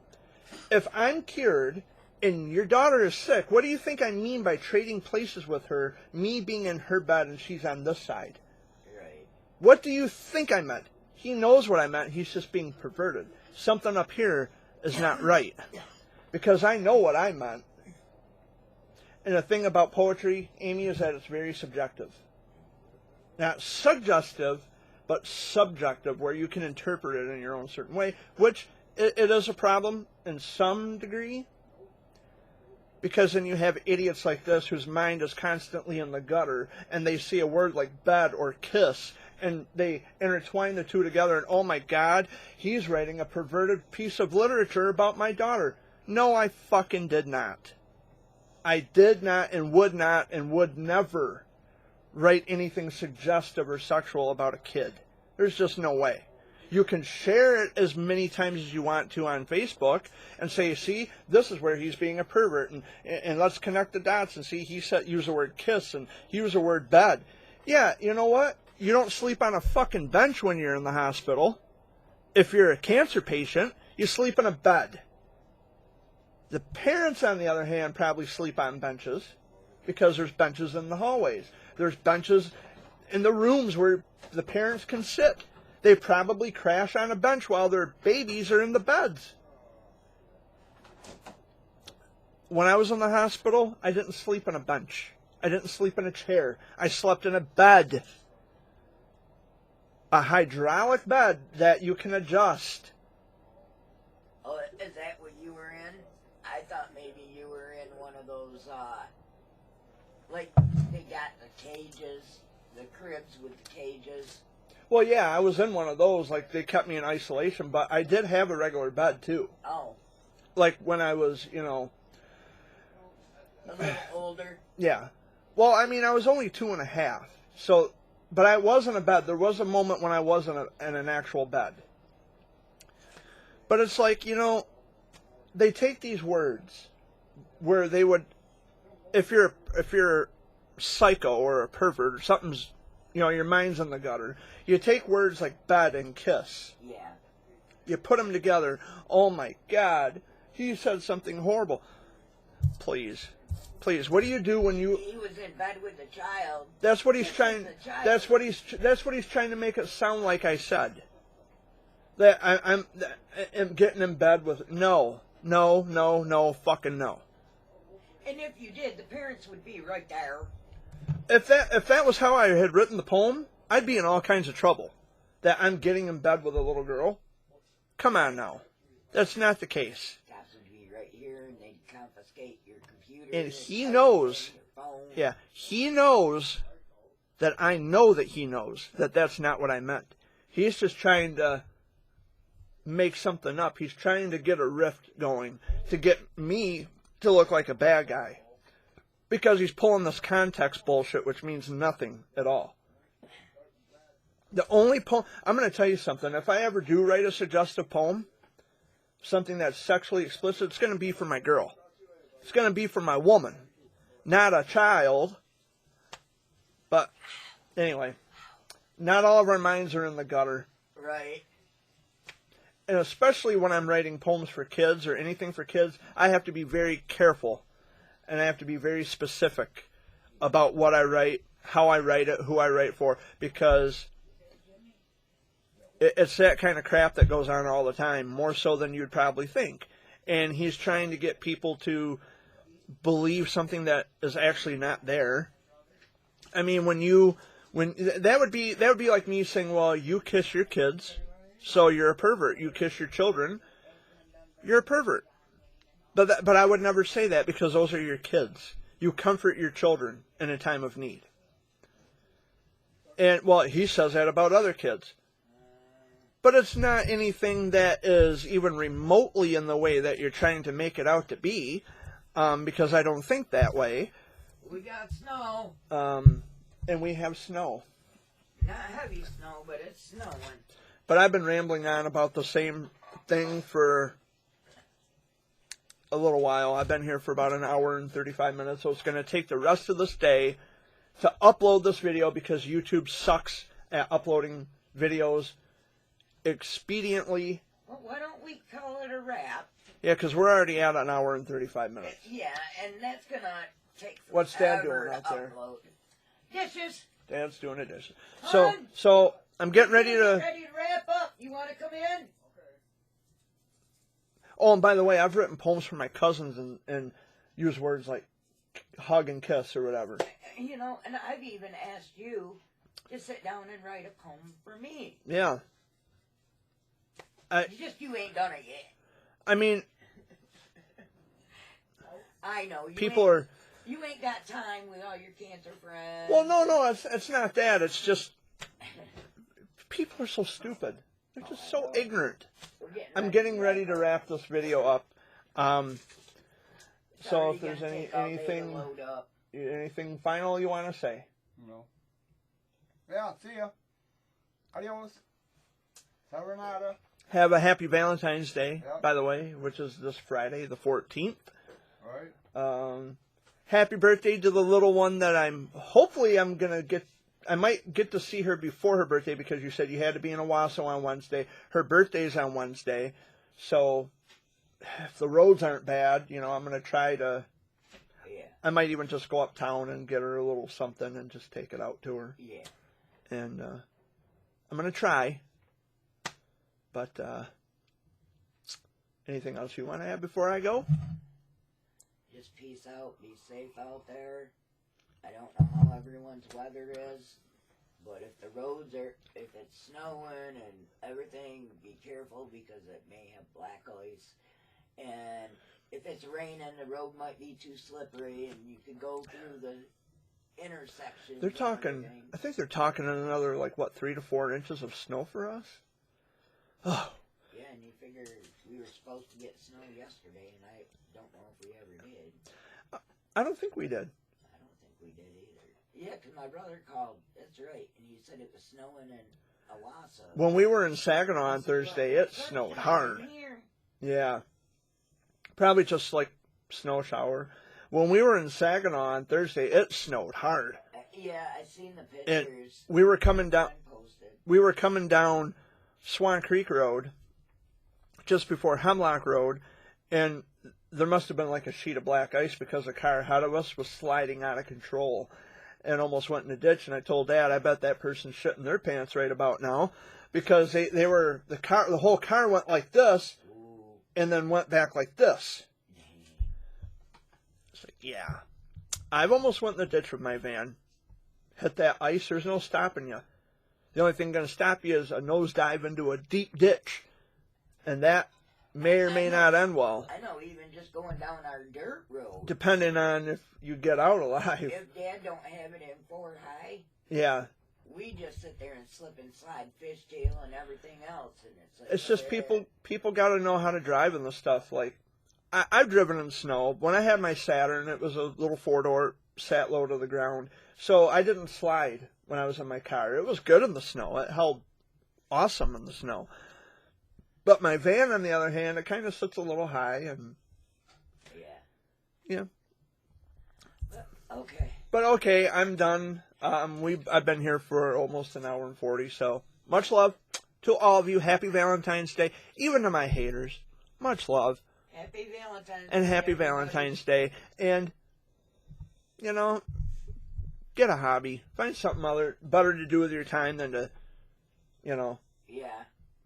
If I'm cured and your daughter is sick, what do you think I mean by trading places with her, me being in her bed and she's on this side? Right. What do you think I meant? He knows what I meant. He's just being perverted. Something up here is not right. Because I know what I meant. And the thing about poetry, Amy, is that it's very subjective. Not suggestive, but subjective, where you can interpret it in your own certain way, which it is a problem in some degree. Because then you have idiots like this whose mind is constantly in the gutter, and they see a word like bed or kiss, and they intertwine the two together, and oh my God, he's writing a perverted piece of literature about my daughter. No, I fucking did not. I did not and would never write anything suggestive or sexual about a kid. There's just no way. You can share it as many times as you want to on Facebook and say, see, this is where he's being a pervert, and let's connect the dots and see, he said use the word kiss and he used the word bed. Yeah, you know what? You don't sleep on a fucking bench when you're in the hospital. If you're a cancer patient, you sleep in a bed. The parents, on the other hand, probably sleep on benches because there's benches in the hallways. There's benches in the rooms where the parents can sit. They probably crash on a bench while their babies are in the beds. When I was in the hospital, I didn't sleep on a bench. I didn't sleep in a chair. I slept in a bed. A hydraulic bed that you can adjust. Oh, is that what you were in? I thought maybe you were in one of those, like, they got the cages, the cribs with the cages. Well, yeah, I was in one of those. Like, they kept me in isolation, but I did have a regular bed, too. Oh. Like, when I was, A little older? Yeah. Well, I mean, I was only 2.5. So, but I was in a bed. There was a moment when I was in an actual bed. But it's like, they take these words where they would, if you're psycho or a pervert or something's, your mind's in the gutter, you take words like bed and kiss. Yeah. You put them together. Oh my God, he said something horrible. Please, what do you do when you? He was in bed with the child. That's what he's trying. That's what he's trying to make it sound like. I said that I'm getting in bed with. No, fucking no. And if you did, the parents would be right there. If that was how I had written the poem, I'd be in all kinds of trouble. That I'm getting in bed with a little girl. Come on now, that's not the case. Cops would be right here, and they'd confiscate your computer. And he knows. Your phone. Yeah, he knows that I know that he knows that that's not what I meant. He's just trying to make something up. He's trying to get a rift going to get me to look like a bad guy. Because he's pulling this context bullshit, which means nothing at all. The only poem... I'm going to tell you something. If I ever do write a suggestive poem, something that's sexually explicit, it's going to be for my girl. It's going to be for my woman. Not a child. But, anyway. Not all of our minds are in the gutter. Right. And especially when I'm writing poems for kids or anything for kids, I have to be very careful. And I have to be very specific about what I write, how I write it, who I write for, because it's that kind of crap that goes on all the time, more so than you'd probably think. And he's trying to get people to believe something that is actually not there. I mean, that would be like me saying, well, you kiss your kids, so you're a pervert. You kiss your children, you're a pervert. But I would never say that because those are your kids. You comfort your children in a time of need. And, well, he says that about other kids. But it's not anything that is even remotely in the way that you're trying to make it out to be, because I don't think that way. We got snow. And we have snow. Not heavy snow, but it's snowing. But I've been rambling on about the same thing for a little while. I've been here for about an hour and 35 minutes, so it's going to take the rest of this day to upload this video because YouTube sucks at uploading videos expediently. Well, why don't we call it a wrap? Yeah, because we're already at an hour and 35 minutes. Yeah, and that's going to take What's Dad forever doing out to there? upload. Dishes. Dad's doing the dishes. Hon, So I'm getting ready to... Ready to wrap up. You want to come in? Oh, and by the way, I've written poems for my cousins and use words like hug and kiss or whatever. You know, and I've even asked you to sit down and write a poem for me. Yeah. You ain't done it yet. I mean, I know. You ain't got time with all your cancer friends. well, no, it's not that. It's just people are so stupid. They're just so ignorant. I'm getting ready to wrap this video up. So if there's anything final you want to say? No. Yeah, see ya. Adios. Sayonara. Have a happy Valentine's Day, Yep. by the way, which is this Friday, the 14th. All right. Happy birthday to the little one that I might get to see her before her birthday because you said you had to be in Owasso on Wednesday. Her birthday's on Wednesday. So if the roads aren't bad, I'm going to try to, I might even just go uptown and get her a little something and just take it out to her. Yeah. And I'm going to try. But anything else you want to add before I go? Just peace out. Be safe out there. I don't know how everyone's weather is, but if it's snowing and everything, be careful because it may have black ice. And if it's raining, the road might be too slippery and you could go through the intersection. I think they're talking another, 3 to 4 inches of snow for us? Oh. Yeah, and you figure we were supposed to get snow yesterday, and I don't know if we ever did. I don't think we did. I don't think we did either. Yeah, because my brother called, that's right, and he said it was snowing in Owasso. When we were in Saginaw on Thursday, it snowed hard. Here. Yeah. Probably just snow shower. When we were in Saginaw on Thursday, it snowed hard. Yeah, I seen the pictures. We were coming down Swan Creek Road, just before Hemlock Road, and there must have been a sheet of black ice because the car ahead of us was sliding out of control and almost went in a ditch. And I told Dad, I bet that person's shitting their pants right about now because the whole car went like this and then went back like this. It's yeah. I've almost went in the ditch with my van. Hit that ice, there's no stopping you. The only thing going to stop you is a nosedive into a deep ditch. And that may or may not end well. I know, even just going down our dirt road. Depending on if you get out alive. If Dad don't have it in Fort High. Yeah. We just sit there and slip and slide fishtail and everything else. And it's just people got to know how to drive in the stuff. I've driven in snow. When I had my Saturn, it was a little 4-door, sat low to the ground. So I didn't slide when I was in my car. It was good in the snow. It held awesome in the snow. But my van, on the other hand, it kind of sits a little high. And yeah. Okay. But okay, I'm done. I've been here for almost an hour and 40. So much love to all of you. Happy Valentine's Day. Even to my haters. Much love. Happy Valentine's Day. And happy Valentine's Day. And, get a hobby. Find something better to do with your time than to,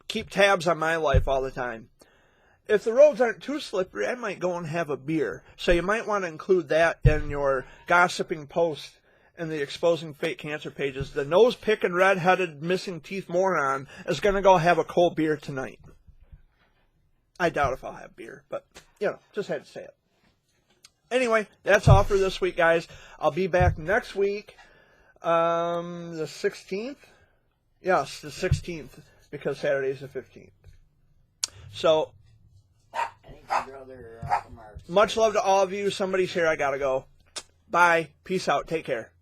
keep tabs on my life all the time. If the roads aren't too slippery, I might go and have a beer. So you might want to include that in your gossiping post in the Exposing Fake Cancer pages. The nose-picking, red-headed, missing teeth moron is going to go have a cold beer tonight. I doubt if I'll have beer, but, just had to say it. Anyway, that's all for this week, guys. I'll be back next week, the 16th. Yes, the 16th, because Saturday's the 15th. So, I think your brother from our much love to all of you. Somebody's here. I gotta go. Bye. Peace out. Take care.